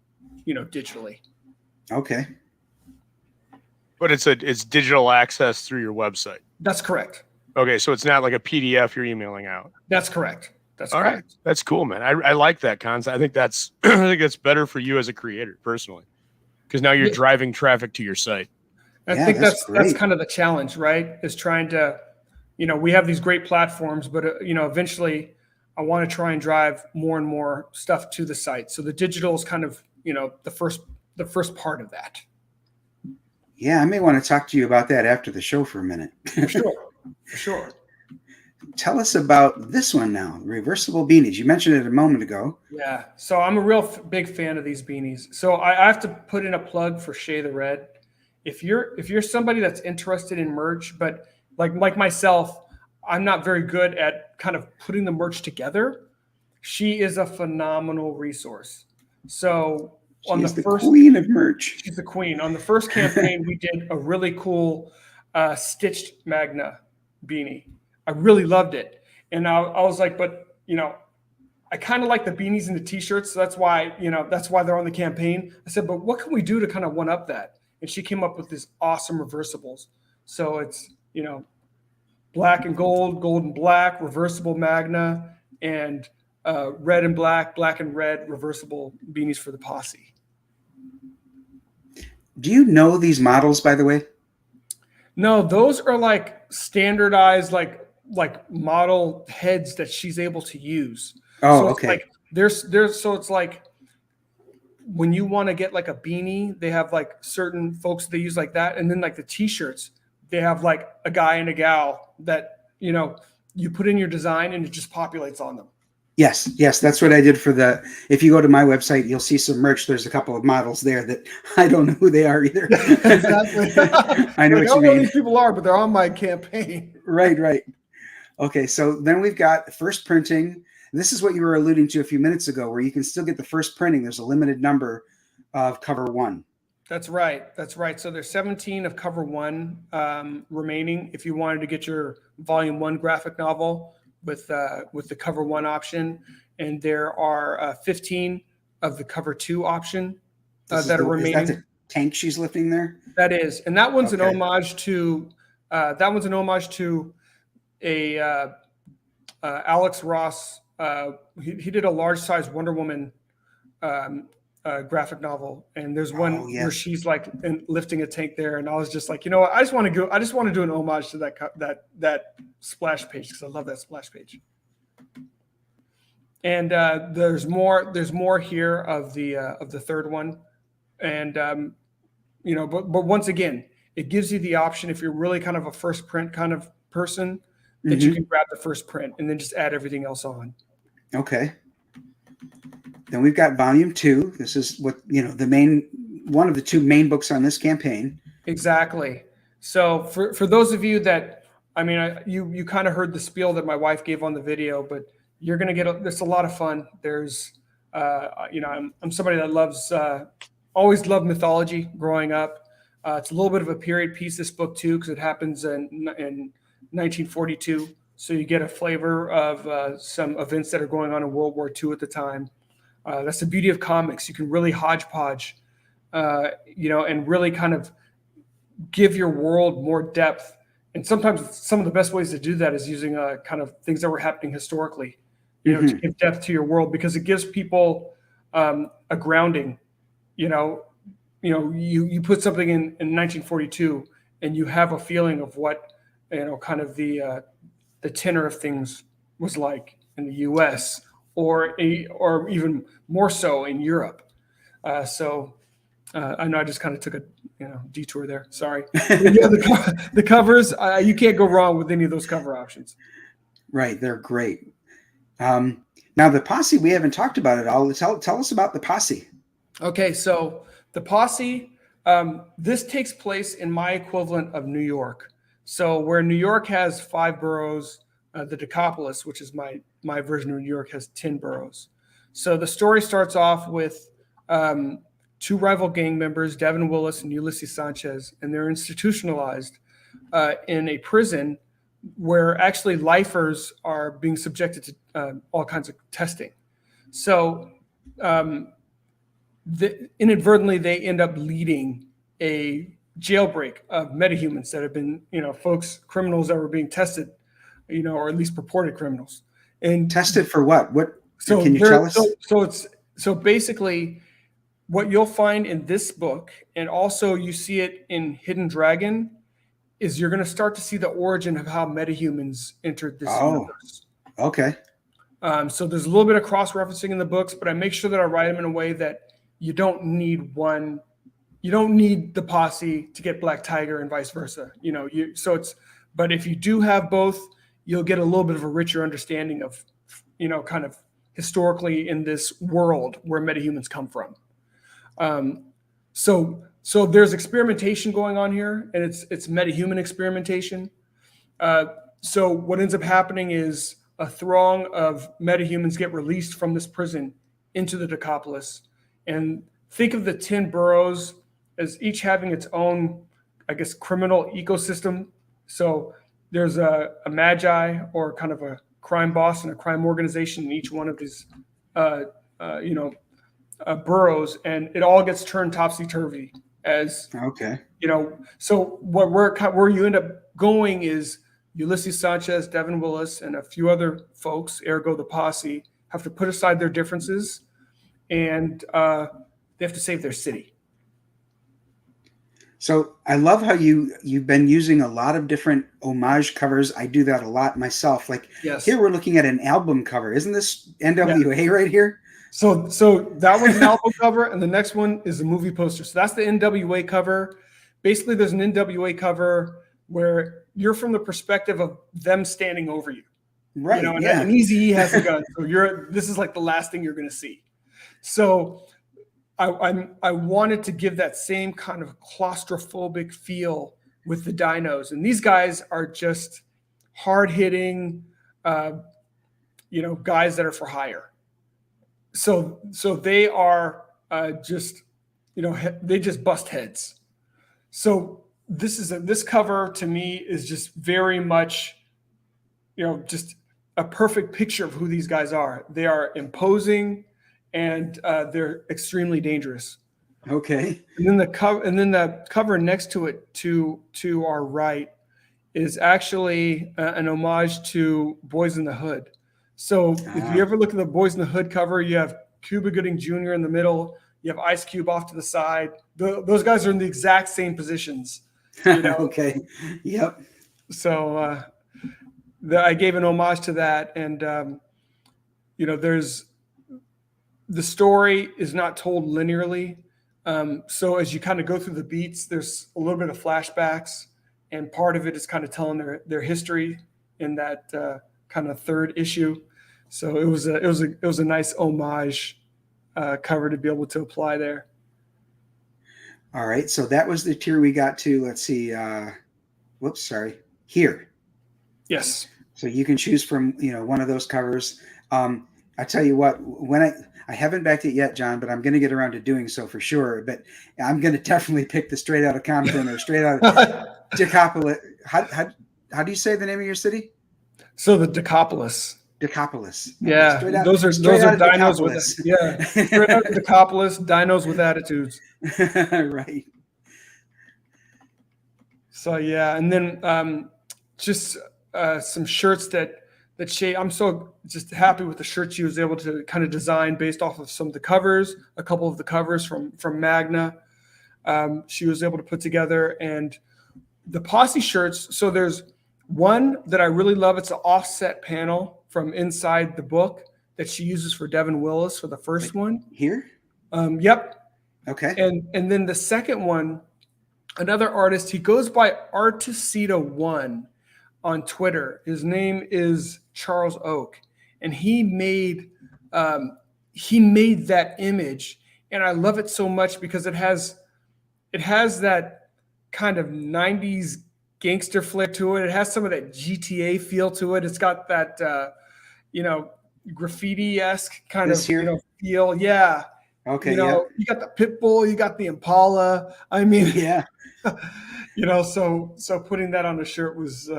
digitally. Okay. But it's digital access through your website. That's correct. Okay, so it's not like a PDF you're emailing out. That's correct. That's all correct. Right. That's cool, man. I like that concept. I think that's better for you as a creator personally, because now you're driving traffic to your site. I think that's kind of the challenge, right? Is trying to, we have these great platforms, but eventually I want to try and drive more and more stuff to the site. So the digital is kind of, the first part of that. Yeah, I may want to talk to you about that after the show for a minute. For sure. Tell us about this one now, Reversible Beanies. You mentioned it a moment ago. Yeah, so I'm a real big fan of these beanies. So I have to put in a plug for Shay the Red. If you're somebody that's interested in merch, but like myself, I'm not very good at kind of putting the merch together. She is a phenomenal resource. So she's the queen of merch. She's the queen. On the first campaign, we did a really cool stitched Magna beanie. I really loved it. And I was like, but, I kind of like the beanies and the T-shirts. So that's why they're on the campaign. I said, but what can we do to kind of one up that? And she came up with these awesome reversibles. So it's, black and gold, gold and black, reversible Magna, and red and black, black and red, reversible beanies for the posse. Do you know these models, by the way? No, those are like standardized, like model heads that she's able to use. Oh, so okay. So it's like when you want to get like a beanie, they have like certain folks they use like that, and then like the T-shirts, they have like a guy and a gal that you put in your design and it just populates on them. Yes, that's what I did for if you go to my website, you'll see some merch. There's a couple of models there that I don't know who they are either. Exactly. I know what you mean. I don't know who these people are, but they're on my campaign. Right. Okay, so then we've got first printing. This is what you were alluding to a few minutes ago, where you can still get the first printing. There's a limited number of cover 1. That's right. So there's 17 of cover 1 remaining. If you wanted to get your volume 1 graphic novel with the cover 1 option, and there are 15 of the cover 2 option that are remaining. Is that the tank she's lifting there? That is, and that one's an homage to a Alex Ross. He did a large size Wonder Woman graphic novel, and there's one where she's like lifting a tank there, and I was just like, what? I just want to do an homage to that splash page, because I love that splash page. And there's more here of the third one, and but once again, it gives you the option, if you're really kind of a first print kind of person, that you can grab the first print and then just add everything else on. Okay. Then we've got volume 2. This is what, one of the 2 main books on this campaign. Exactly. So for those of you that, you kind of heard the spiel that my wife gave on the video, but you're going to get, it's a lot of fun. There's, I'm somebody that always loved mythology growing up. It's a little bit of a period piece, this book too, because it happens in 1942. So you get a flavor of some events that are going on in World War II at the time. That's the beauty of comics. You can really hodgepodge, and really kind of give your world more depth. And sometimes some of the best ways to do that is using kind of things that were happening historically, to give depth to your world, because it gives people a grounding. You put something in 1942 and you have a feeling of what, kind of the tenor of things was like in the U.S. or even more so in Europe. I know I just kind of took a detour there. Sorry. The covers, you can't go wrong with any of those cover options. Right, they're great. Now the posse, we haven't talked about it all. Tell us about the posse. Okay, so the posse, this takes place in my equivalent of New York. So where New York has 5 boroughs, the Decapolis, which is my version of New York, has 10 boroughs. So the story starts off with two rival gang members, Devin Willis and Ulysses Sanchez, and they're institutionalized in a prison where actually lifers are being subjected to all kinds of testing. So inadvertently, they end up leading a jailbreak of metahumans that have been, criminals that were being tested, or at least purported criminals. And tested for what? So can you tell us? So basically, what you'll find in this book, and also you see it in Hidden Dragon, is you're going to start to see the origin of how metahumans entered this universe. Okay. So there's a little bit of cross-referencing in the books, but I make sure that I write them in a way that you don't need one. You don't need the Posse to get Black Tiger and vice versa. But if you do have both, you'll get a little bit of a richer understanding of, kind of historically in this world where metahumans come from. So there's experimentation going on here, and it's metahuman experimentation. So what ends up happening is a throng of metahumans get released from this prison into the Decapolis. And think of the 10 boroughs as each having its own, I guess, criminal ecosystem. So there's a magi, or kind of a crime boss and a crime organization in each one of these, boroughs, and it all gets turned topsy-turvy as, so where you end up going is Ulysses Sanchez, Devin Willis, and a few other folks, ergo the Posse, have to put aside their differences, and they have to save their city. So I love how you've been using a lot of different homage covers. I do that a lot myself. Like Here we're looking at an album cover. Isn't this NWA right here? So that one's an album cover, and the next one is a movie poster. So that's the NWA cover. Basically, there's an NWA cover where you're from the perspective of them standing over you. Right. And Eazy-E has a gun. So this is like the last thing you're going to see. So I wanted to give that same kind of claustrophobic feel with the dinos. And these guys are just hard-hitting, guys that are for hire. So they are just, they just bust heads. So this cover to me is just very much, just a perfect picture of who these guys are. They are imposing, and they're extremely dangerous. Okay. And then the cover next to it, to our right, is actually an homage to Boys in the Hood. So if you ever look at the Boys in the Hood cover, you have Cuba Gooding Jr. in the middle. You have Ice Cube off to the side. Those guys are in the exact same positions. Okay. Yep. So I gave an homage to that, and there's the story is not told linearly. So as you kind of go through the beats, there's a little bit of flashbacks, and part of it is kind of telling their history in that kind of third issue. So it was a nice homage cover to be able to apply there. All right. So that was the tier we got to. Let's see. Here. Yes. So you can choose from one of those covers. I tell you what, when I haven't backed it yet, John, but I'm going to get around to doing so for sure. But I'm going to definitely pick the Straight Outta Compton or Straight Outta Decapolis. How do you say the name of your city? So the Decapolis. Decapolis. Yeah, those are dinos with straight out of Decapolis, dinos with attitudes. Right. So and then just some shirts that I'm so just happy with the shirts she was able to kind of design based off of some of the covers, a couple of the covers from Magna. She was able to put together, and the Posse shirts. So there's one that I really love. It's an offset panel from inside the book that she uses for Devin Willis for the first one. Here? Yep. Okay. And then the second one, another artist, he goes by Articita1 on Twitter. His name is Charles Oak, and he made that image, and I love it so much because it has that kind of 90s gangster flair to it. It has some of that GTA feel to it. It's got that graffiti-esque kind This of here? feel. Yeah. Okay. You got the pit bull, you got the Impala. I mean, Yeah. so putting that on a shirt was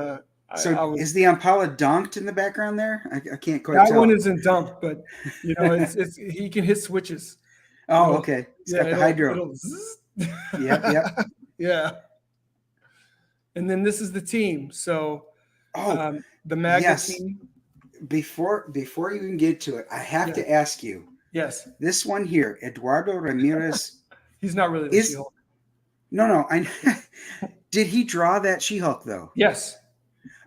So is the Impala donked in the background there? I can't quite that tell. one isn't dumped, but it's he can hit switches. Oh, okay. It's got the hydro. It'll zzz. Yep. Yeah. And then this is the team. So the Magna yes. team. Before you even get to it, I have to ask you. Yes. This one here, Eduardo Ramirez. He's not really the She-Hulk. No. Did he draw that She-Hulk though? Yes.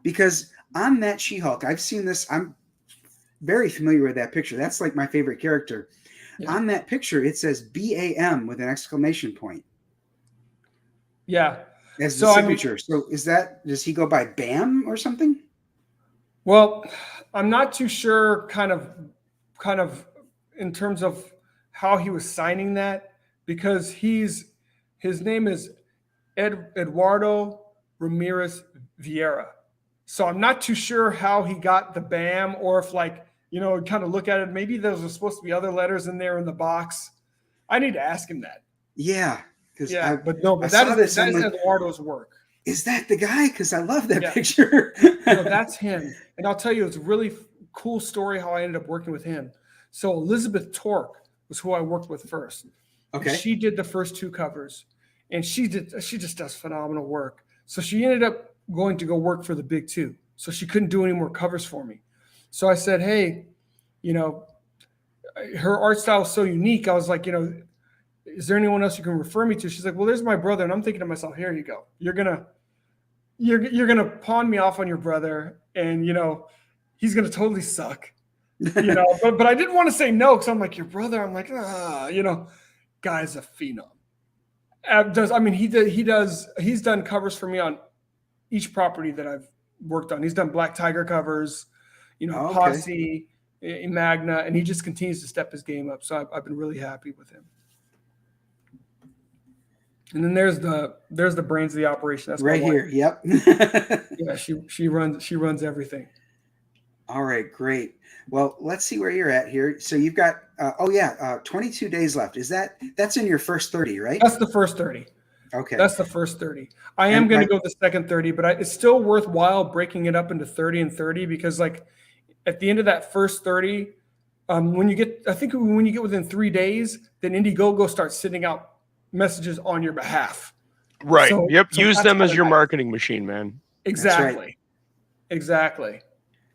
Because on that She-Hulk, I've seen this. I'm very familiar with that picture. That's like my favorite character. Yeah. On that picture, it says BAM with an exclamation point. Yeah. As the signature. So does he go by Bam or something? Well, I'm not too sure kind of in terms of how he was signing that, because his name is Eduardo Ramirez Vieira. So I'm not too sure how he got the BAM, or if kind of look at it, maybe those are supposed to be other letters in there in the box. I need to ask him that. Yeah. But that is Eduardo's work. Is that the guy? Because I love that picture. That's him. And I'll tell you, it's a really cool story how I ended up working with him. So Elizabeth Torque was who I worked with first. Okay. She did the first two covers, and she just does phenomenal work. So she ended up going to go work for the big two. So she couldn't do any more covers for me. So I said, hey, her art style is so unique. I was like, is there anyone else you can refer me to? She's like, well, there's my brother. And I'm thinking to myself, here you go. You're gonna pawn me off on your brother, and he's gonna totally suck. But I didn't want to say no, because I'm like, your brother. I'm like, guy's a phenom. He's done covers for me on each property that I've worked on. He's done Black Tiger covers, Posse, Magna, and he just continues to step his game up. So I've been really happy with him. And then there's the brains of the operation. That's right here. Yep. Yeah, she runs everything. All right, great. Well, let's see where you're at here. So you've got 22 days left. That's in your first 30, right? That's the first 30. Okay. That's the first 30. I am going to go the second 30, but it's still worthwhile breaking it up into 30 and 30, because at the end of that first 30, when you get within 3 days, then Indiegogo starts sending out messages on your behalf. Right. So use them as your marketing machine, man. Exactly. Right. Exactly.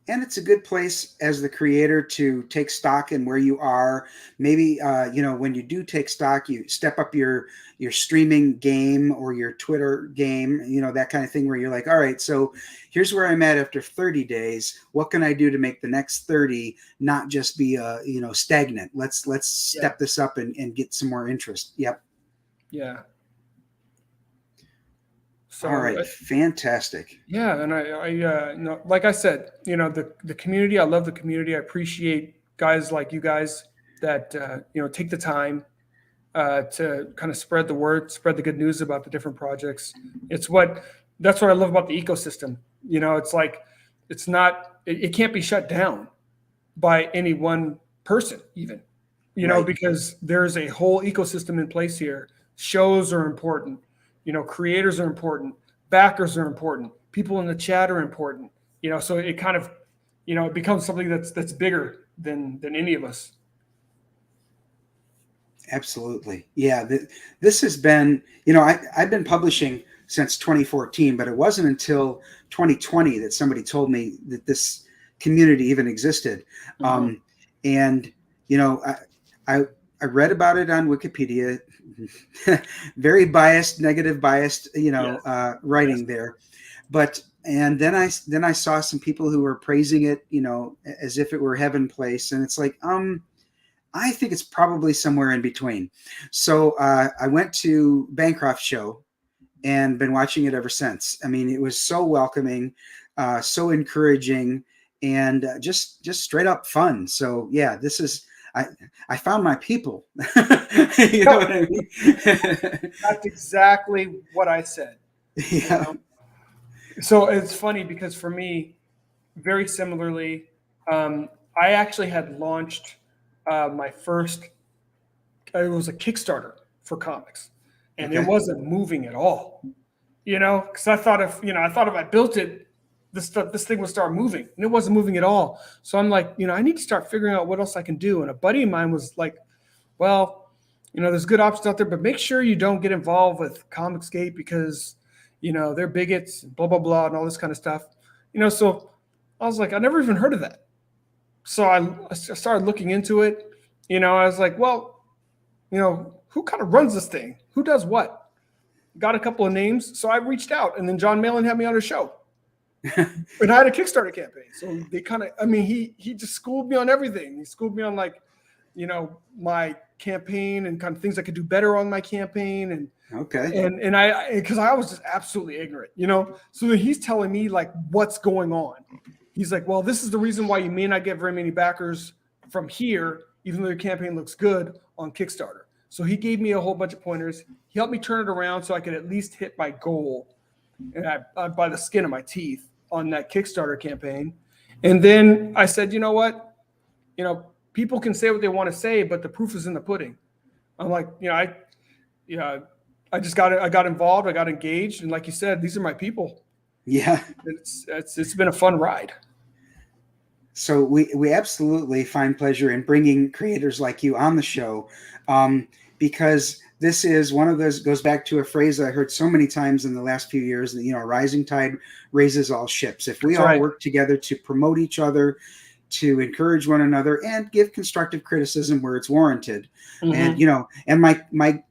And it's a good place as the creator to take stock in where you are. Maybe, when you do take stock, you step up your streaming game or your Twitter game, that kind of thing, where you're like, all right, so here's where I'm at after 30 days. What can I do to make the next 30 not just be, stagnant? Let's step this up and get some more interest. Yep. Yeah. So, all right, fantastic. Yeah, and I like I said, the community. I love the community. I appreciate guys like you guys that take the time to kind of spread the word, spread the good news about the different projects. That's what I love about the ecosystem. It's like it can't be shut down by any one person, even. Right. Because there's a whole ecosystem in place here. Shows are important. Creators are important, backers are important, people in the chat are important, so it kind of, it becomes something that's bigger than any of us. Absolutely. Yeah. This has been, I've been publishing since 2014, but it wasn't until 2020 that somebody told me that this community even existed. Mm-hmm. And, I read about it on Wikipedia, very negative biased, writing there. And then I saw some people who were praising it, as if it were heaven place. And it's like, I think it's probably somewhere in between. So I went to Bancroft's show and been watching it ever since. I mean, it was so welcoming, so encouraging, and just straight up fun. So yeah, this is, I found my people. You know what I mean? That's exactly what I said. Yeah. So it's funny because for me, very similarly, I actually had launched my first. It was a Kickstarter for comics, and it Okay. wasn't moving at all. Because I thought if I built it, this thing would start moving, and it wasn't moving at all. So I'm like, I need to start figuring out what else I can do. And a buddy of mine was like, well, there's good options out there, but make sure you don't get involved with Comicsgate because, they're bigots, and blah, blah, blah, and all this kind of stuff. So I was like, I never even heard of that. So I started looking into it. I was like, well, who kind of runs this thing? Who does what? Got a couple of names. So I reached out, and then John Malin had me on his show. And I had a Kickstarter campaign. So they he just schooled me on everything. He schooled me on my campaign and kind of things I could do better on my campaign. And Okay. because I was just absolutely ignorant, So then he's telling me like what's going on. He's like, well, this is the reason why you may not get very many backers from here, even though your campaign looks good on Kickstarter. So he gave me a whole bunch of pointers. He helped me turn it around so I could at least hit my goal, and I by the skin of my teeth on that Kickstarter campaign. And then I said, you know what? People can say what they want to say, but the proof is in the pudding. I'm like, I got involved. I got engaged. And like you said, these are my people. Yeah. It's been a fun ride. So we absolutely find pleasure in bringing creators like you on the show, because this is one of those, goes back to a phrase I heard so many times in the last few years, that, a rising tide raises all ships. If we That's all right. work together to promote each other, to encourage one another, and give constructive criticism where it's warranted. Mm-hmm. And my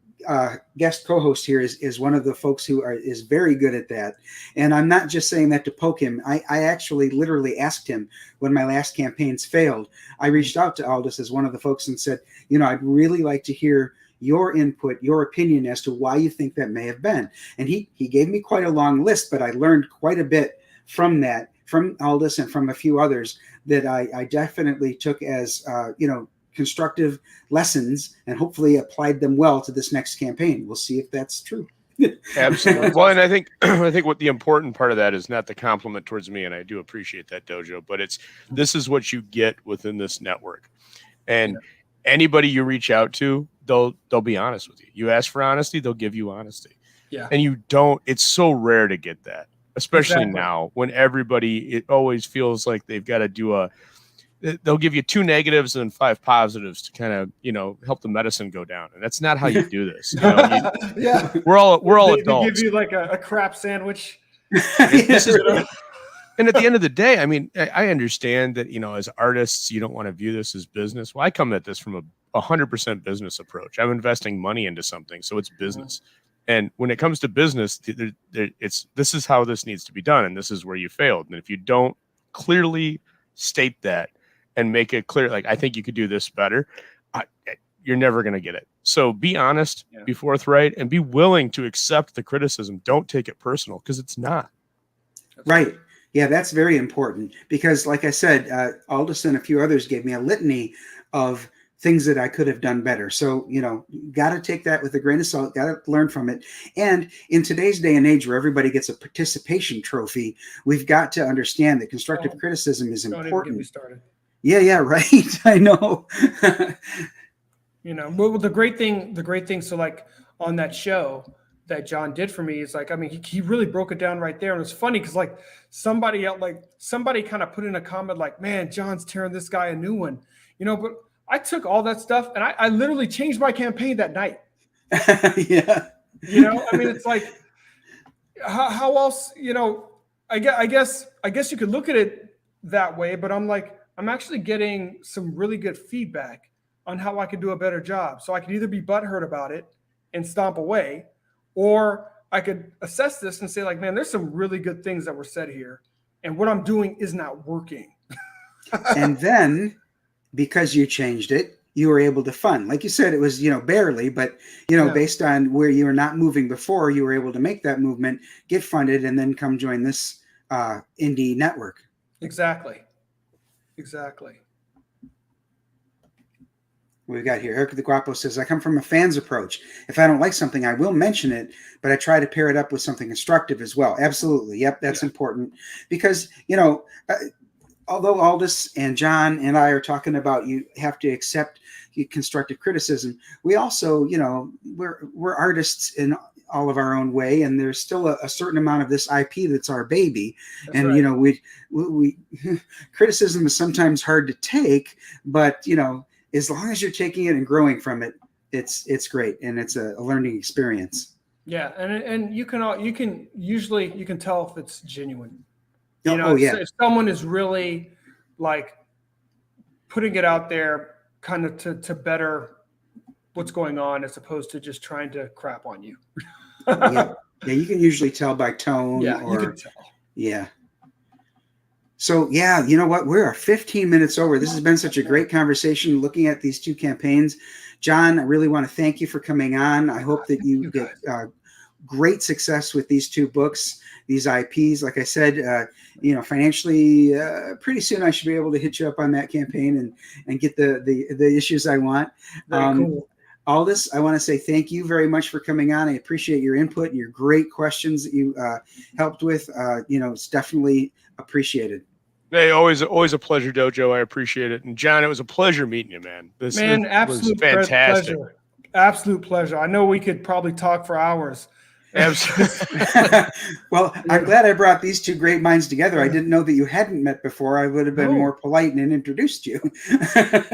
guest co-host here is one of the folks who is very good at that. And I'm not just saying that to poke him. I actually literally asked him when my last campaigns failed. I reached out to Aldous as one of the folks and said, I'd really like to hear your input, your opinion as to why you think that may have been. And he gave me quite a long list, but I learned quite a bit from that, from Aldous and from a few others that I definitely took as, constructive lessons, and hopefully applied them well to this next campaign. We'll see if that's true. Absolutely. Well, and I think what the important part of that is not the compliment towards me, and I do appreciate that, Dojo, but this is what you get within this network. And anybody you reach out to, they'll be honest with you. You ask for honesty, they'll give you honesty. Yeah. And it's so rare to get that, especially now when it always feels like they've got to do they'll give you 2 negatives and 5 positives to kind of, help the medicine go down. And that's not how you do this. Yeah. We're all adults. They give you like a crap sandwich. And at the end of the day, I understand that, as artists, you don't want to view this as business. Well, I come at this from a 100% business approach. I'm investing money into something, so it's business. And when it comes to business, this is how this needs to be done, and this is where you failed. And if you don't clearly state that and make it clear, like, I think you could do this better, you're never going to get it. So be honest, be forthright, and be willing to accept the criticism. Don't take it personal, because it's not. Right. Yeah, that's very important, because like I said, Aldous and a few others gave me a litany of things that I could have done better. So, got to take that with a grain of salt, got to learn from it. And in today's day and age where everybody gets a participation trophy, we've got to understand that constructive criticism is important. Don't even get me started. Yeah, right. I know. Well, the great thing. So like on that show that John did for me is like, he really broke it down right there. And it's funny because like somebody kind of put in a comment like, man, John's tearing this guy a new one, but I took all that stuff and I literally changed my campaign that night. Yeah. It's like, how else, I guess you could look at it that way, but I'm actually getting some really good feedback on how I could do a better job. So I could either be butthurt about it and stomp away, or I could assess this and say like, man, there's some really good things that were said here, and what I'm doing is not working. And then, because you changed it, you were able to fund. Like you said, it was, barely, but, based on where you were not moving before, you were able to make that movement, get funded, and then come join this indie network. Exactly. We've got here. Eric the Guapo says, I come from a fan's approach. If I don't like something, I will mention it, but I try to pair it up with something instructive as well. Absolutely. Yep, that's important. Because, although Aldous and John and I are talking about you have to accept constructive criticism, we also, we're artists in all of our own way, and there's still a certain amount of this IP that's our baby. That's and right. we criticism is sometimes hard to take, but as long as you're taking it and growing from it, it's great, and it's a learning experience. Yeah, and you can usually tell if it's genuine. If someone is really like putting it out there kind of to better what's going on as opposed to just trying to crap on you. Yeah, you can usually tell by tone. Yeah, you can tell. Yeah. So, you know what? We're 15 minutes over. This has been such a great conversation looking at these two campaigns. John, I really want to thank you for coming on. I hope that you get great success with these two books, these IPs. Like I said, financially, pretty soon I should be able to hit you up on that campaign and get the issues I want. Very cool. Aldous, I want to say thank you very much for coming on. I appreciate your input and your great questions that you helped with. It's definitely appreciated. Hey, always a pleasure, Dojo. I appreciate it. And John, it was a pleasure meeting you, man. This absolute was fantastic. Pleasure. Absolute pleasure. I know we could probably talk for hours. Absolutely. Well, I'm glad I brought these two great minds together. I didn't know that you hadn't met before. I would have been more polite and introduced you.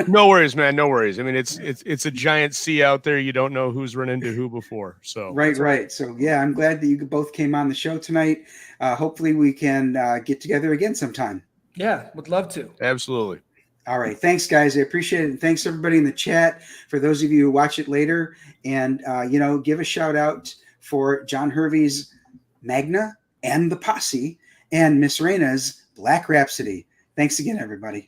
No worries, man. No worries. I mean, it's a giant sea out there. You don't know who's run into who before. So right. So I'm glad that you both came on the show tonight. Hopefully we can get together again sometime. Yeah, would love to. Absolutely. All right. Thanks, guys. I appreciate it. And thanks, everybody in the chat. For those of you who watch it later, and, give a shout out for John Hervey's Magna and the Posse and MissRena's Black Rhapsody. Thanks again, everybody.